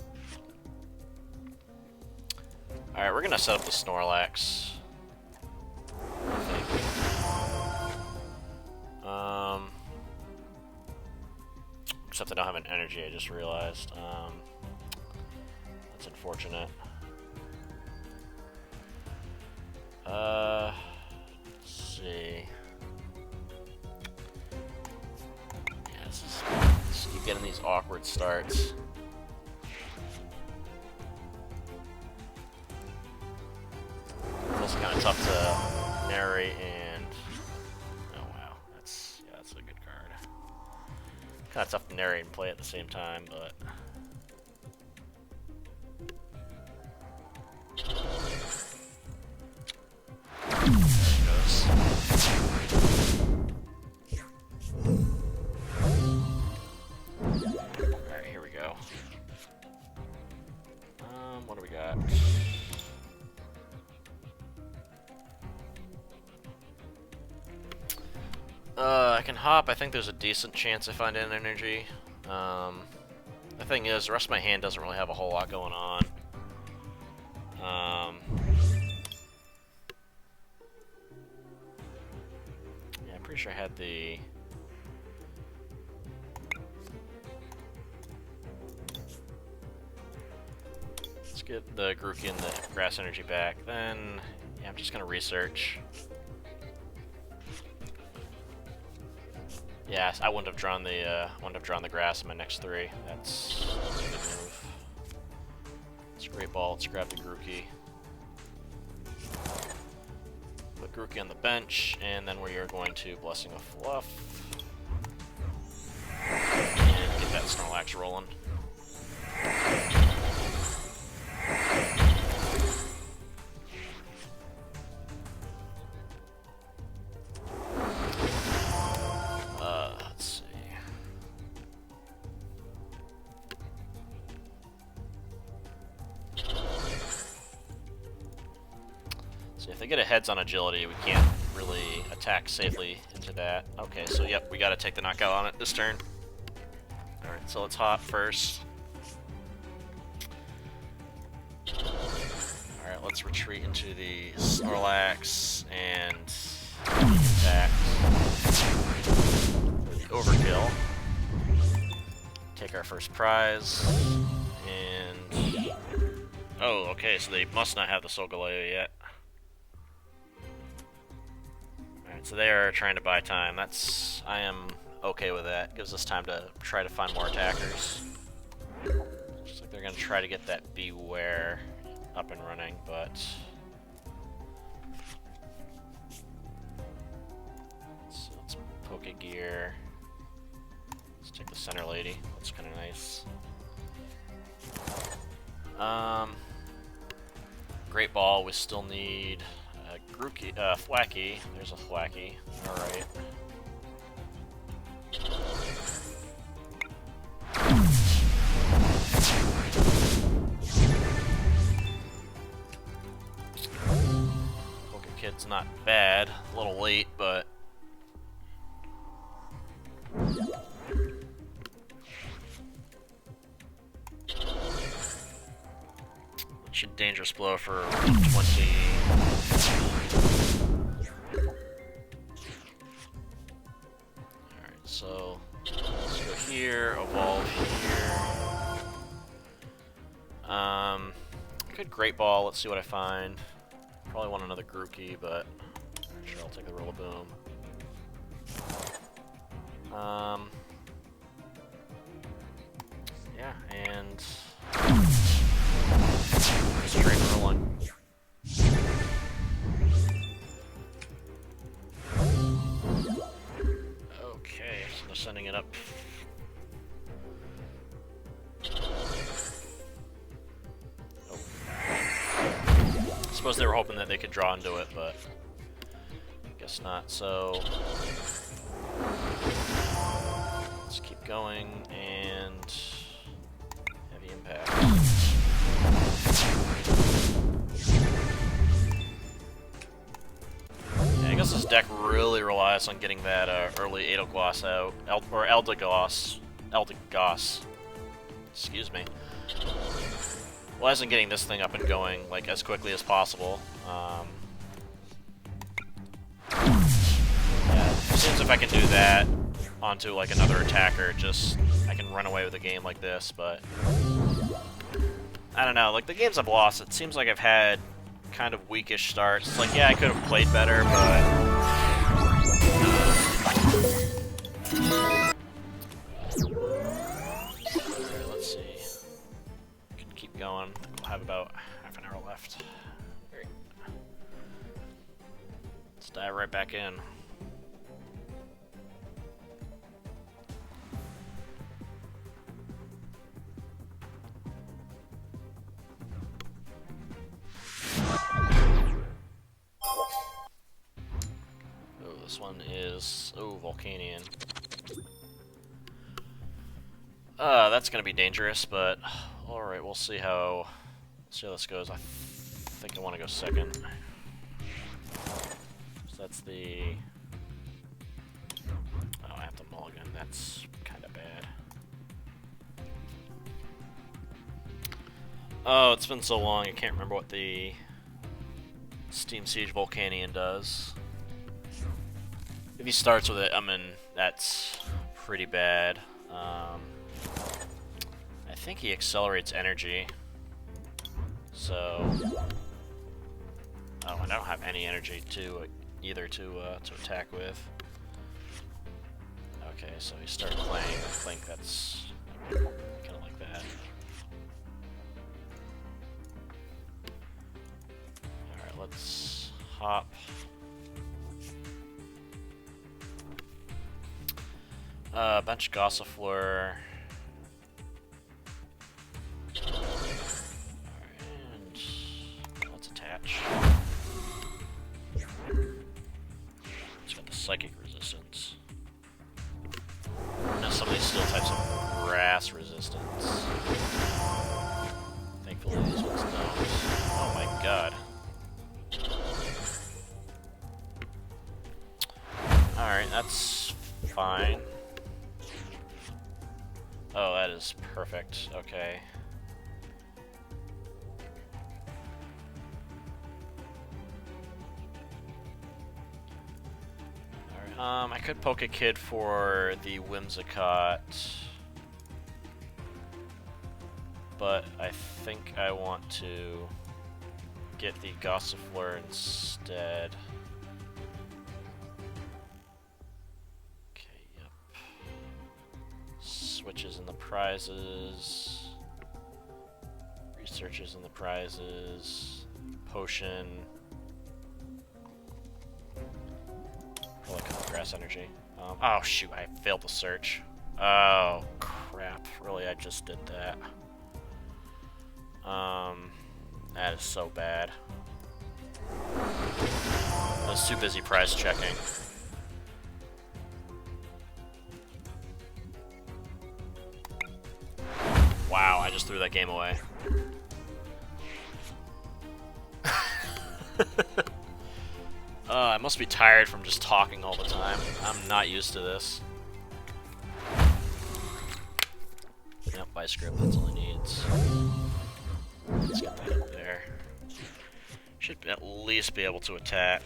Alright, we're gonna set up the Snorlax. I think. Except I don't have an energy, I just realized. That's unfortunate. Let's see. Yeah, just keep getting these awkward starts. It's also kind of tough to narrate and... Oh wow, that's a good card. Kind of tough to narrate and play at the same time, but... Alright, here we go. What do we got? I can hop. I think there's a decent chance I find an energy. The thing is, the rest of my hand doesn't really have a whole lot going on. Yeah, I'm pretty sure I had the... Let's get the Grookey and the Grass Energy back. Then, yeah, I'm just gonna research. Yeah, I wouldn't have drawn the grass in my next 3. That's a good move. Let's Great Ball. Let's grab the Grookey. Put Grookey on the bench, and then we are going to Blessing of Fluff and get that Snorlax rolling. Let's see. So if they get a heads on agility, we can't really attack safely into that. Okay, so yep, we gotta take the knockout on it this turn. Alright, so let's hop first. Alright, let's retreat into the Snorlax and attack for the overkill. Take our first prize. And... oh, okay, so they must not have the Solgaleo yet. Alright, so they are trying to buy time. I am okay with that. Gives us time to try to find more attackers. Looks like they're going to try to get that Beware up and running, but... so let's Pokegear. Let's take the Center Lady. That's kind of nice. Great Ball, we still need Thwacky. There's a Thwacky. Alright. Pokekid's not bad. A little late, but... Dangerous Blow for 120. Alright, so let's go here, evolve here. Good Great Ball, let's see what I find. Probably want another Grookey, but sure, I'll take the Rillaboom. Yeah, and straight rolling. Okay, so they're sending it up. Oh. I suppose they were hoping that they could draw into it, but I guess not. So let's keep going and heavy impact. I guess this deck really relies on getting that early Edelgloss out, or Eldegoss. Excuse me. Well, as in getting this thing up and going like as quickly as possible. Yeah, it seems if I can do that onto like another attacker, I can run away with a game like this. But I don't know. Like the games I've lost, it seems like I've had kind of weakish starts. It's like, yeah, I could have played better, but... Alright, let's see. We can keep going. We'll have about half an hour left. Great. Let's dive right back in. This one is, Volcanion. That's gonna be dangerous, but alright, we'll see how this goes. I think I want to go second. So that's the... oh, I have to mulligan. That's kind of bad. Oh, it's been so long, I can't remember what the Steam Siege Volcanion does. If he starts with it, I mean, that's pretty bad. I think he accelerates energy. So... oh, and I don't have any energy either to attack with. Okay, so he started playing. I think that's kind of like that. Alright, let's hop. Bench Gossifleur. And let's attach. It's got the Psychic Resistance. Now some of these Steel types have Grass Resistance. Thankfully these ones don't. Oh my god. Alright, that's fine. Oh, that is perfect. Okay. Alright, I could poke a kid for the Whimsicott, but I think I want to get the Gossifleur instead. Okay, yep. Switches in the prizes. Researches in the prizes. Potion. Grass energy. Oh shoot, I failed the search. Oh crap, really I just did that. That is so bad. I was too busy prize checking. Wow, I just threw that game away. I must be tired from just talking all the time. I'm not used to this. Yep, by script, that's all he needs. Let's get that up there. Should at least be able to attack.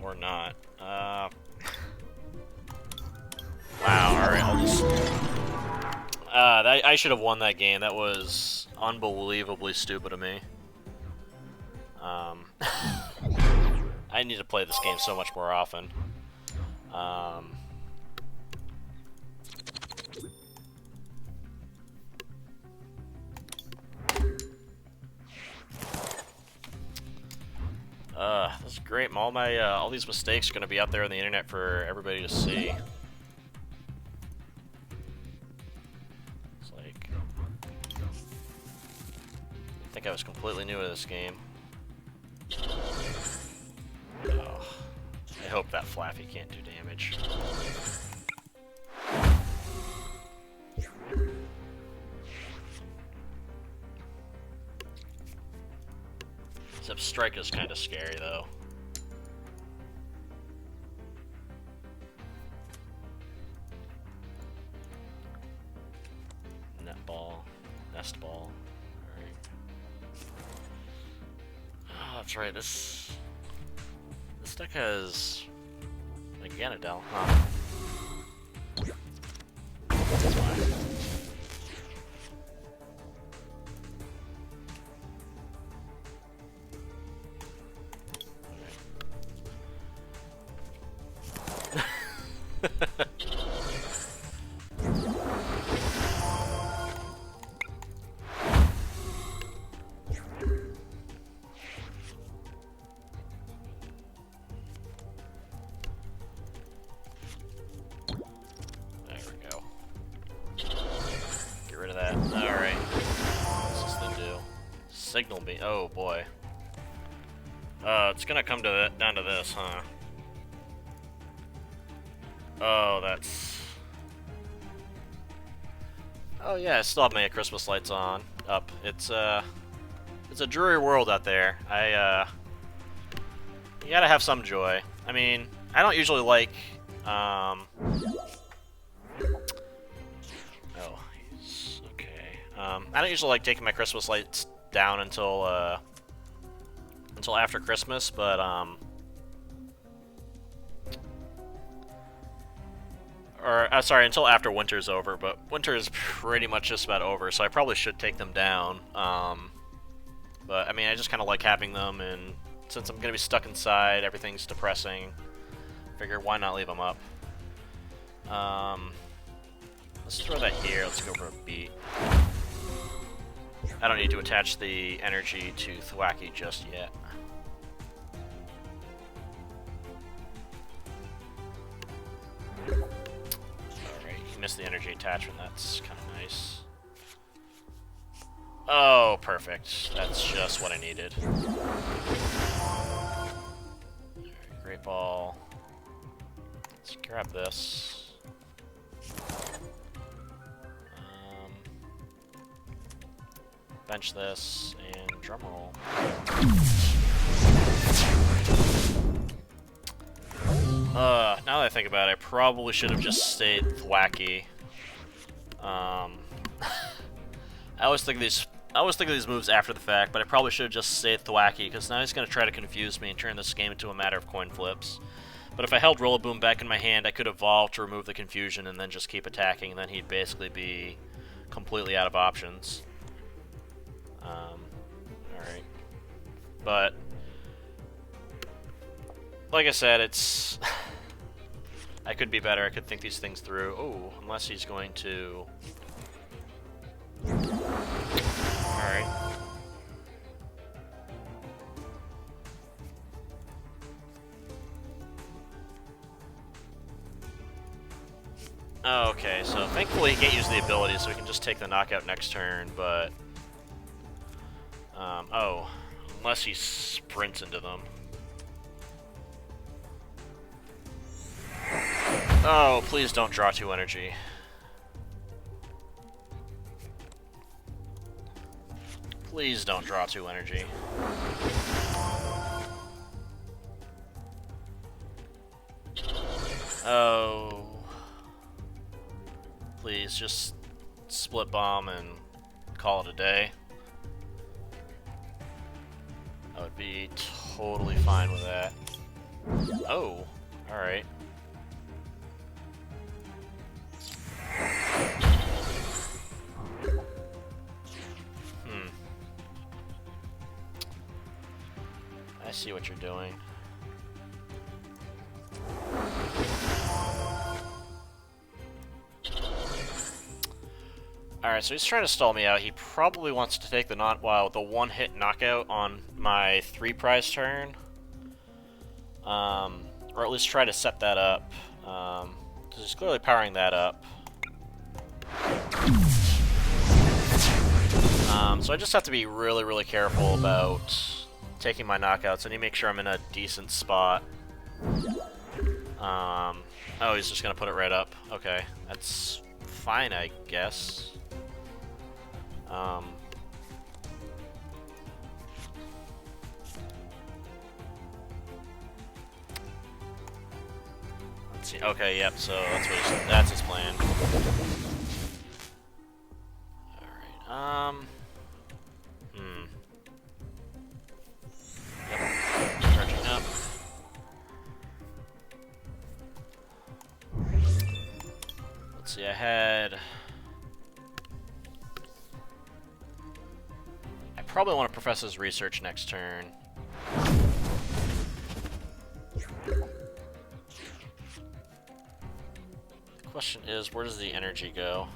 Or not. Wow, alright, I'll just... I should have won that game. That was unbelievably stupid of me. I need to play this game so much more often. This is great. All these mistakes are going to be out there on the internet for everybody to see. It's like, I think I was completely new to this game. Oh, I hope that Flappy can't do damage. Except Strike is kind of scary, though. Netball, Nest Ball. Alright. Oh, that's right, this deck has a Ganadel, huh? That's fine. Signal me. Oh boy. It's gonna come to down to this, huh? Oh, that's. Oh yeah, I still have my Christmas lights on up. It's a dreary world out there. You gotta have some joy. I mean, I don't usually like. Oh, he's okay. I don't usually like taking my Christmas lights down until after Christmas, but sorry, until after winter's over. But winter is pretty much just about over, so I probably should take them down. But I mean, I just kind of like having them, and since I'm gonna be stuck inside, everything's depressing. Figure why not leave them up? Let's throw that here. Let's go for a beat. I don't need to attach the energy to Thwacky just yet. Alright, he missed the energy attachment. That's kind of nice. Oh, perfect. That's just what I needed. Alright, great ball. Let's grab this. Bench this, and drumroll. Now that I think about it, I probably should have just stayed thwacky. I always think of these moves after the fact, but I probably should have just stayed thwacky, because now he's going to try to confuse me and turn this game into a matter of coin flips. But if I held Rillaboom back in my hand, I could evolve to remove the confusion and then just keep attacking, and then he'd basically be completely out of options. Alright. But, like I said, it's... I could be better, I could think these things through. Oh, unless he's going to... Alright. Okay, so thankfully he can't use the ability, so he can just take the knockout next turn, but... oh, unless he sprints into them. Oh, please don't draw 2 energy. Please don't draw 2 energy. Oh. Please, just split bomb and call it a day. I would be totally fine with that. Oh, alright. I see what you're doing. Alright, so he's trying to stall me out. He probably wants to take the the one-hit knockout on my 3-prize turn. Or at least try to set that up. Because he's clearly powering that up. So I just have to be really, really careful about taking my knockouts. I need to make sure I'm in a decent spot. Oh, he's just gonna put it right up. Okay, that's fine, I guess. Let's see. Okay, yep. So that's his plan. All right. Yep. Charging up. Let's see. I probably want to Professor's Research next turn. The question is, where does the energy go?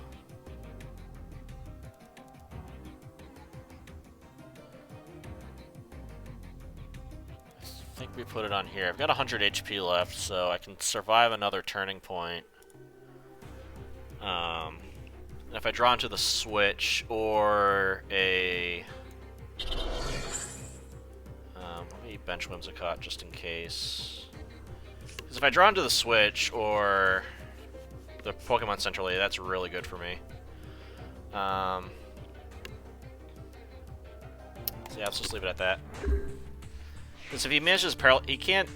I think we put it on here. I've got 100 HP left, so I can survive another turning point. And if I draw into the switch or a... let me bench Whimsicott just in case. Because if I draw into the switch or the Pokemon Centrally, that's really good for me. So yeah, let's just leave it at that. Because if he manages he can't,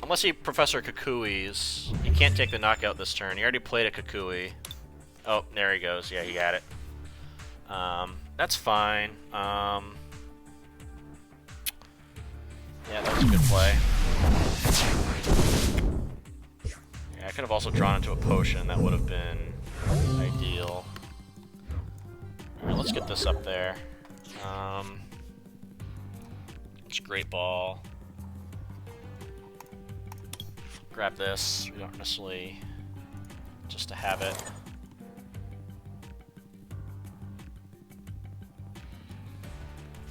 unless he Professor Kukui's, he can't take the knockout this turn. He already played a Kukui. Oh, there he goes. Yeah, he got it. That's fine. Yeah, that was a good play. Yeah, I could have also drawn into a potion. That would have been ideal. Alright, let's get this up there. It's Great Ball. Grab this. We don't necessarily just to have it.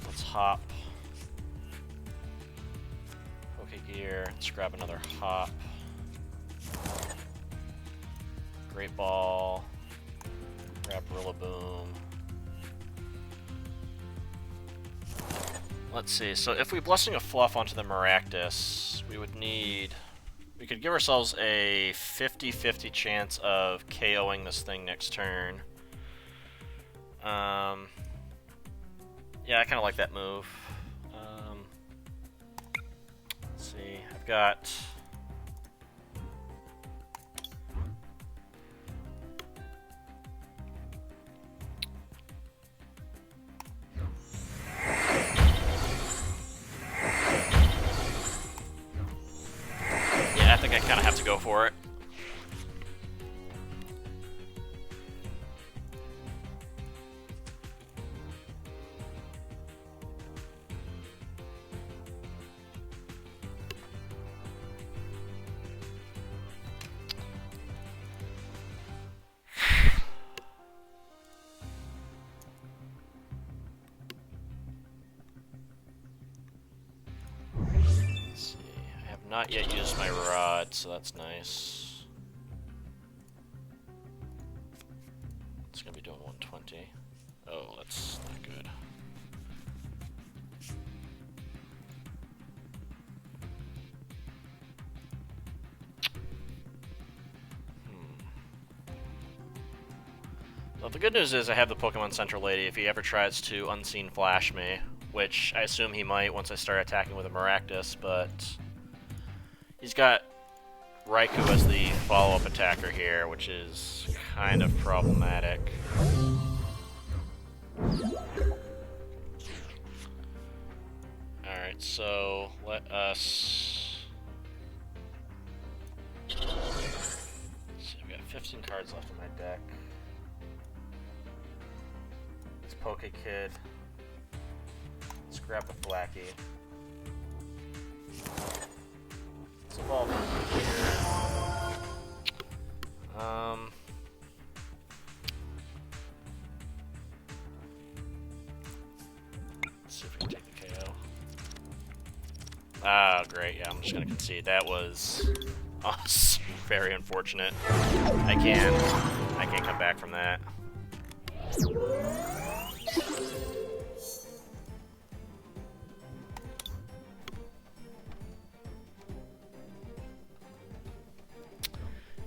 Let's hop. Pokegear. Let's grab another hop. Great Ball. Grab Rillaboom. Let's see, so if we Blessing of Fluff onto the Maractus, we would need... We could give ourselves a 50-50 chance of KOing this thing next turn. Yeah, I kind of like that move. Let's see, I've got think I kind of have to go for it. Not yet used my rod, so that's nice. It's gonna be doing 120. Oh, that's not good. Well, the good news is I have the Pokemon Center Lady if he ever tries to Unseen Flash me, which I assume he might once I start attacking with a Maractus, but he's got Raikou as the follow-up attacker here, which is kind of problematic. Alright, so let us... Let's see, I've got 15 cards left in my deck. This Poké-Kid. Let's grab the Thwackey. Let's evolve here. Let's see if we can take the KO. Ah, great. Yeah, I'm just gonna concede. That was very unfortunate. I can't come back from that.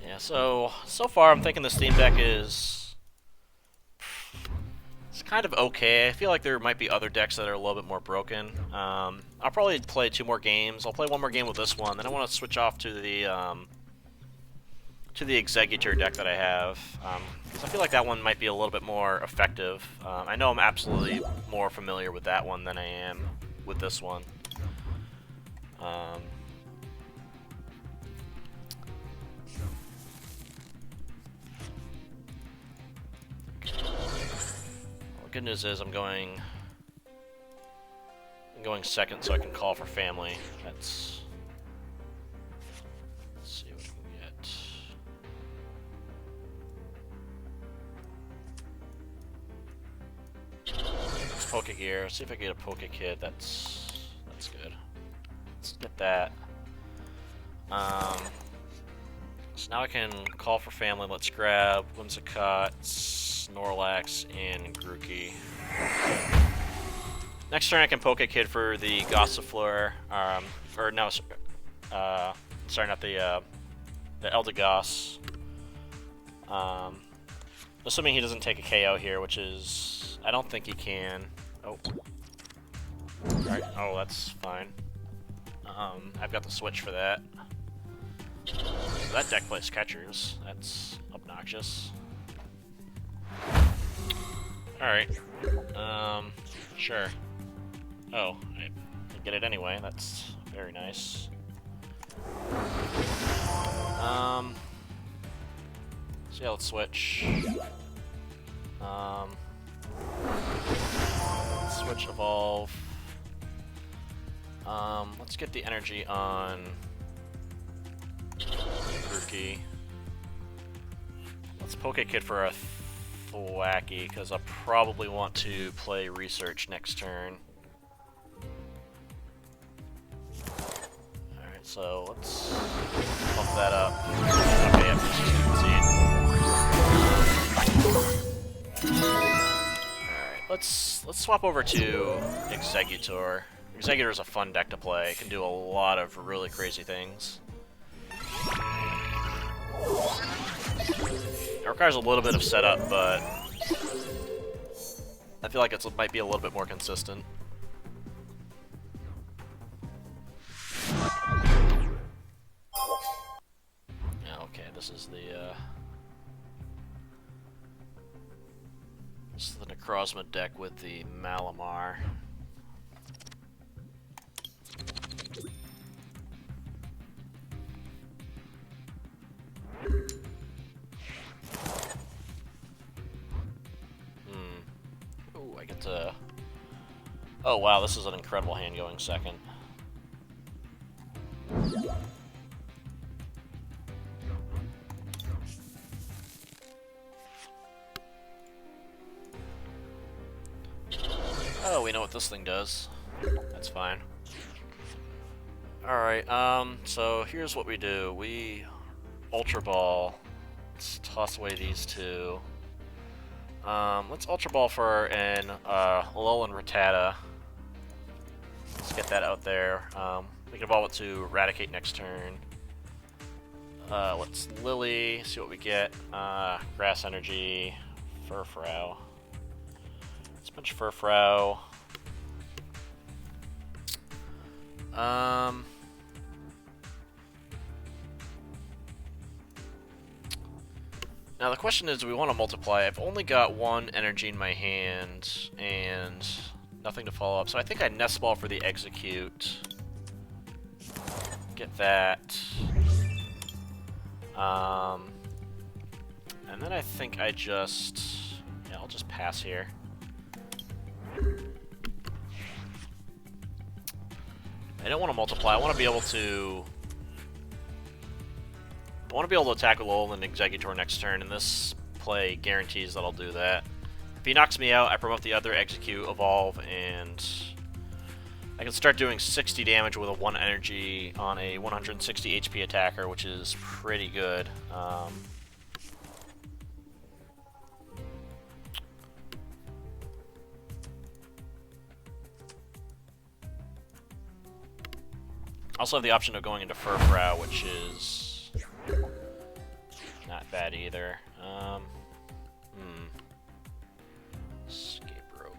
Yeah, so far I'm thinking this theme deck is it's kind of okay. I feel like there might be other decks that are a little bit more broken. I'll probably play 2 more games. I'll play 1 more game with this one, then I want to switch off to the Executor deck that I have, because I feel like that one might be a little bit more effective. I know I'm absolutely more familiar with that one than I am with this one. The good news is I'm going second so I can call for family. Let's see what we can get. Let's Poké-Gear. See if I can get a Poké-Kid. That's good. Let's get that. So now I can call for family. Let's grab Whimsicott, Snorlax, and Grookey. Next turn I can Poké-Kid for the Gossifleur, or no, sorry, not the Eldegoss. Assuming he doesn't take a KO here, which is, I don't think he can. Oh. Alright, oh, that's fine. I've got the switch for that. So that deck plays catchers. That's obnoxious. Alright. Sure. Oh, I get it anyway. That's very nice. So yeah, let's switch. Switch, evolve. Let's get the energy on Grookey. Let's Poké-Kid for a Thwackey, because I'll probably want to play Research next turn. Alright, so let's bump that up. Okay, yep, Alright, let's swap over to Executor. Executor is a fun deck to play. It can do a lot of really crazy things. It requires a little bit of setup, but I feel like it might be a little bit more consistent. Okay, this is the Necrozma deck with the Malamar. I get to... Oh wow, this is an incredible hand going second. Oh, we know what this thing does. That's fine. Alright, so here's what we do. We Ultra Ball. Let's toss away these two. Let's Ultra Ball for an Alolan Rattata. Let's get that out there. We can evolve it to Eradicate next turn. Let's Lily, see what we get. Grass Energy, Furfrou. Let's bench Furfrou. Now the question is, do we want to multiply? I've only got one energy in my hand and nothing to follow up, so I think I Nest Ball for the Execute. Get that. And then I think I just... yeah, I'll just pass here. I don't want to multiply. I want to be able to... I want to be able to attack with Alolan Exeggutor next turn, and this play guarantees that I'll do that. If he knocks me out, I promote the other Execute, Evolve, and I can start doing 60 damage with a 1 energy on a 160 HP attacker, which is pretty good. I also have the option of going into Furfrou, which is not bad either. Escape rope.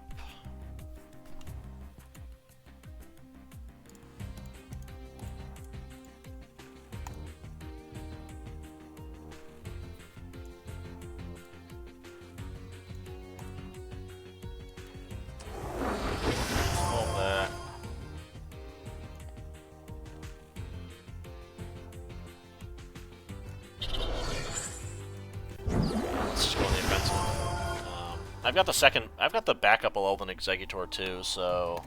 Hold that. I've got the backup Alolan Exeggutor too, so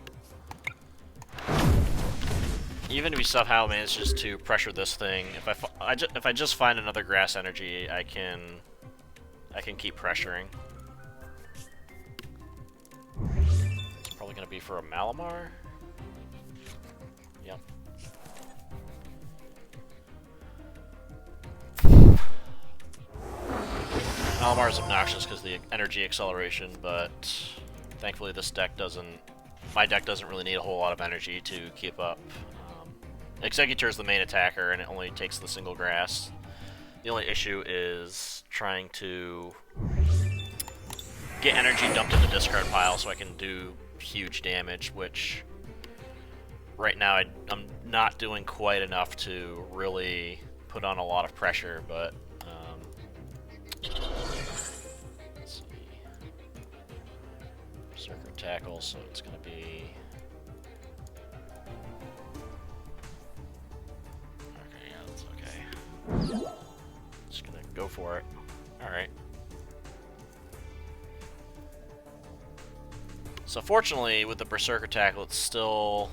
even if he somehow manages to pressure this thing, if I just find another Grass Energy, I can keep pressuring. It's probably gonna be for a Malamar. Yep. Malamar is obnoxious because of the energy acceleration, but thankfully this deck doesn't... my deck doesn't really need a whole lot of energy to keep up. Exeggutor is the main attacker, and it only takes the single grass. The only issue is trying to get energy dumped in the discard pile so I can do huge damage, which right now I'm not doing quite enough to really put on a lot of pressure, but... let's see. Berserker Tackle, so it's going to be... okay, yeah, that's okay. Just going to go for it. Alright. So fortunately, with the Berserker Tackle, it's still...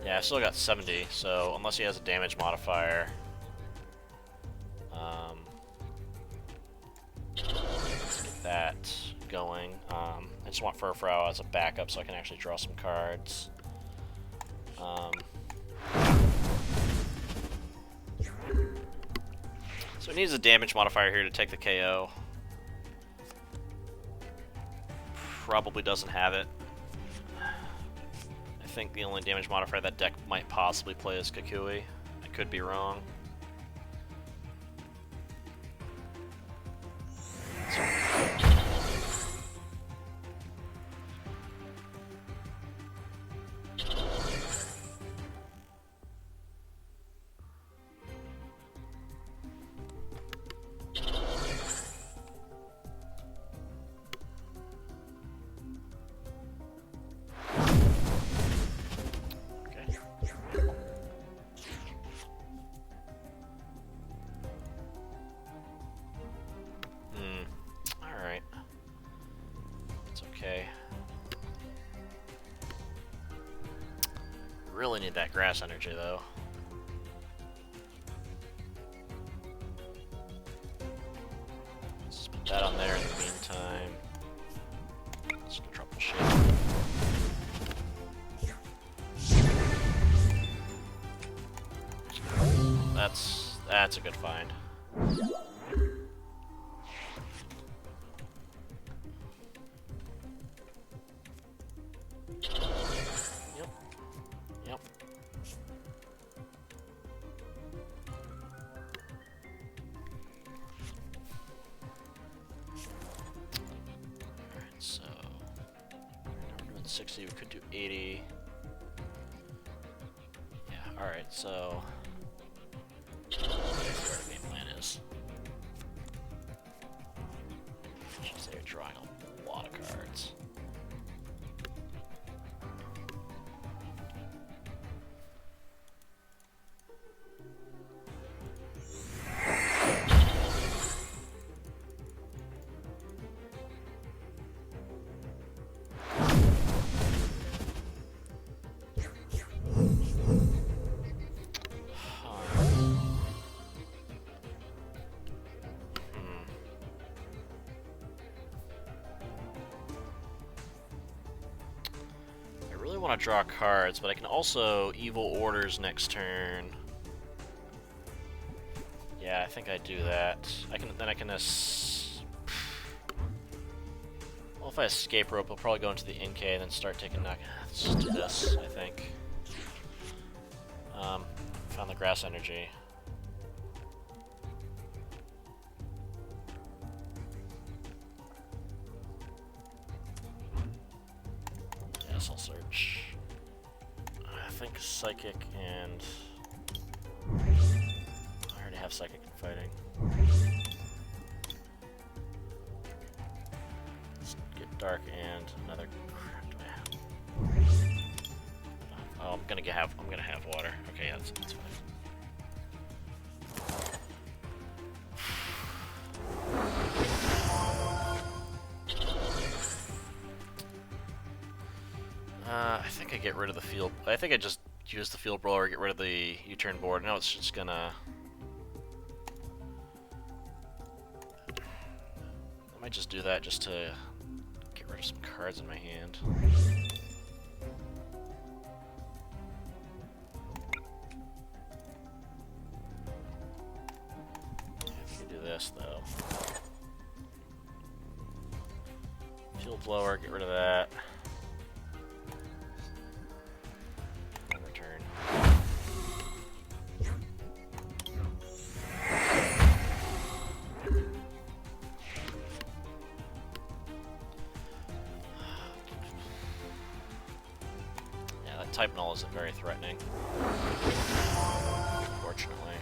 yeah, I still got 70, so unless he has a damage modifier... let's get that going. I just want Furfrou as a backup so I can actually draw some cards. So he needs a damage modifier here to take the KO. Probably doesn't have it. I think the only damage modifier that deck might possibly play is Kukui. I could be wrong. really need that grass energy, though. Let's put that on there in the meantime. Let's troubleshoot. That's a good find. Yep. Yep. Alright, so now we're doing 60, we could do 80. Yeah, alright, so where the game plan is. She's there drawing a lot of cards. I want to draw cards, but I can also Evil Orders next turn. Yeah, I think I do that. Then I can well, if I escape rope, I'll probably go into the NK and then start taking knock. Let's just do this, I think. Found the grass energy. Yes, I'll search. I think Psychic and... I already have Psychic and Fighting. Let's get Dark and another... Crap, do I have? Oh, I'm gonna have water. Okay, yeah, that's fine. I think I get rid of the field. I think I just use the field blower, get rid of the U-turn board. Now it's just gonna... I might just do that just to get rid of some cards in my hand. I can do this though. Field blower, get rid of that. Type null isn't very threatening, unfortunately.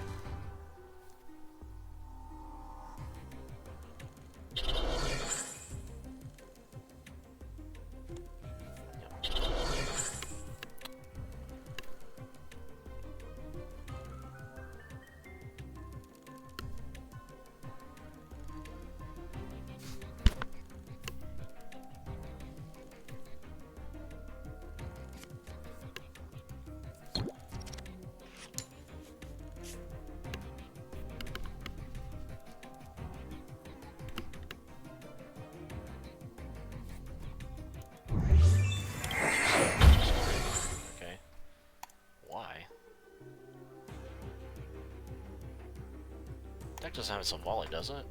Deck doesn't have its own volley, does it?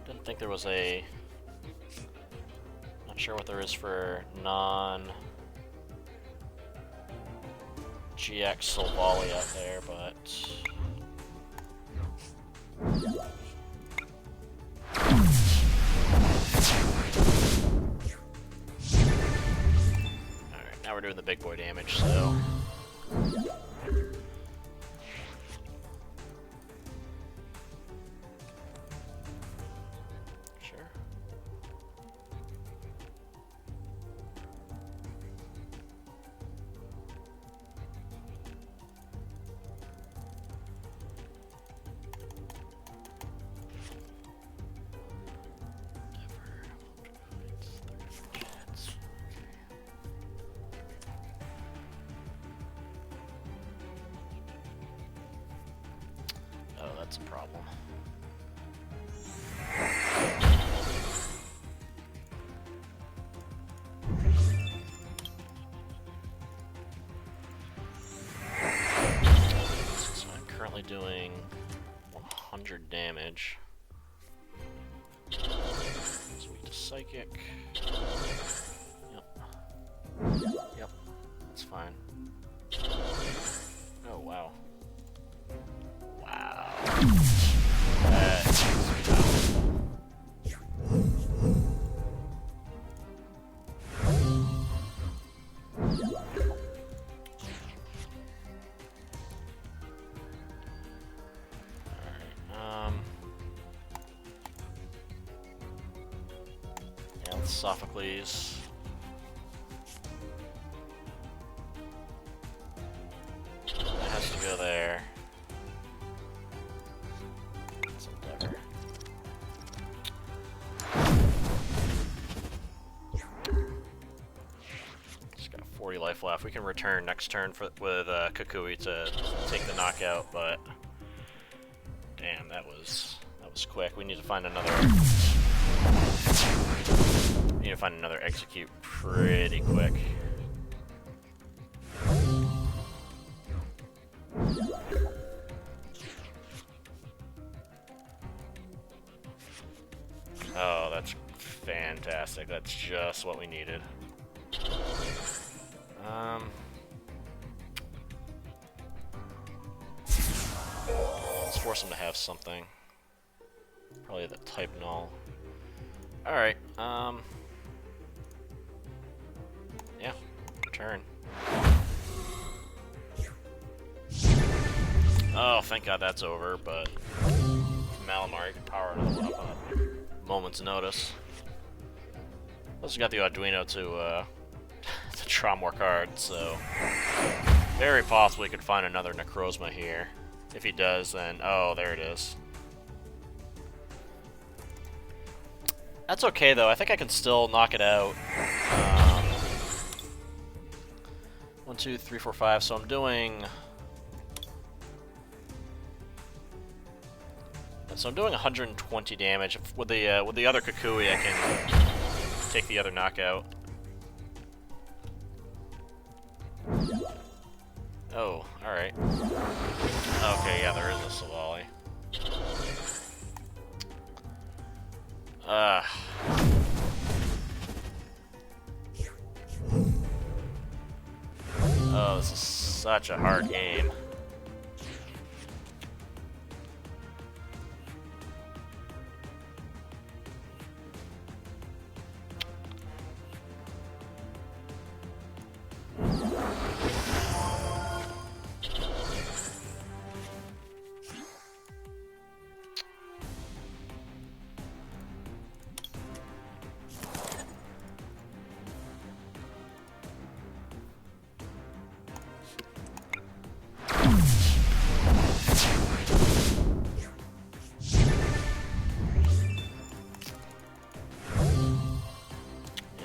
Didn't think there was a... Not sure what there is for non-GX soul volley out there, but... Now we're doing the big boy damage, so... Sure. doing 100 damage. Sweet to Psychic. Yep, that's fine. Oh, wow. Wow. That's powerful. Yeah, let's Sophocles. That has to go there. Let's Endeavor. Just got 40 life left. We can return next turn with Kukui to take the knockout, but damn, that was quick. We need to find another. We need to find another execute pretty quick. Oh, that's fantastic. That's just what we needed. Let's force him to have something. Probably the type null. Alright, yeah, turn. Oh, thank God that's over, but Malamar, you can power another one up on a moment's notice. Also got the Arduino to draw more cards, so very possible he could find another Necrozma here. If he does, then oh, there it is. That's okay though. I think I can still knock it out. 1, 2, 3, 4, 5. So I'm doing. So I'm doing 120 damage. With the other Kukui, I can take the other knockout. Oh, all right. Okay, yeah, there is a Savali. Oh, this is such a hard game.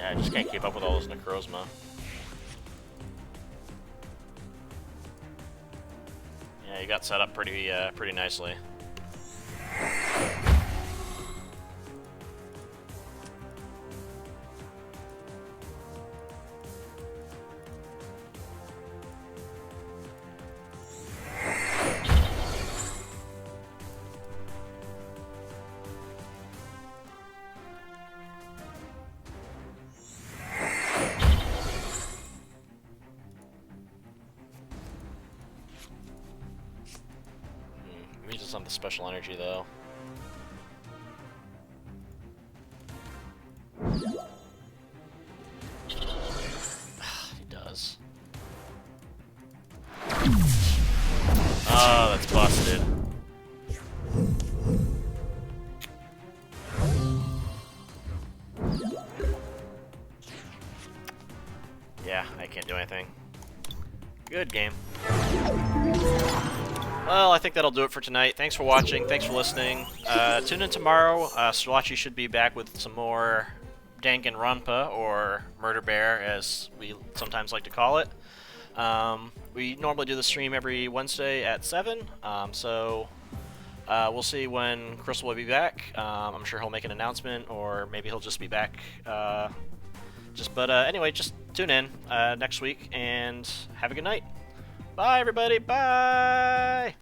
I just can't keep up with all those Necrozma. Yeah, you got set up pretty nicely. He doesn't have the special energy though. He does. Oh, that's busted. Yeah, I can't do anything. Good game. Well, I think that'll do it for tonight. Thanks for watching. Thanks for listening. Tune in tomorrow. Swachi should be back with some more Danganronpa, or Murder Bear, as we sometimes like to call it. We normally do the stream every Wednesday at 7, so we'll see when Crystal will be back. I'm sure he'll make an announcement, or maybe he'll just be back. Anyway, just tune in next week, and have a good night. Bye, everybody. Bye.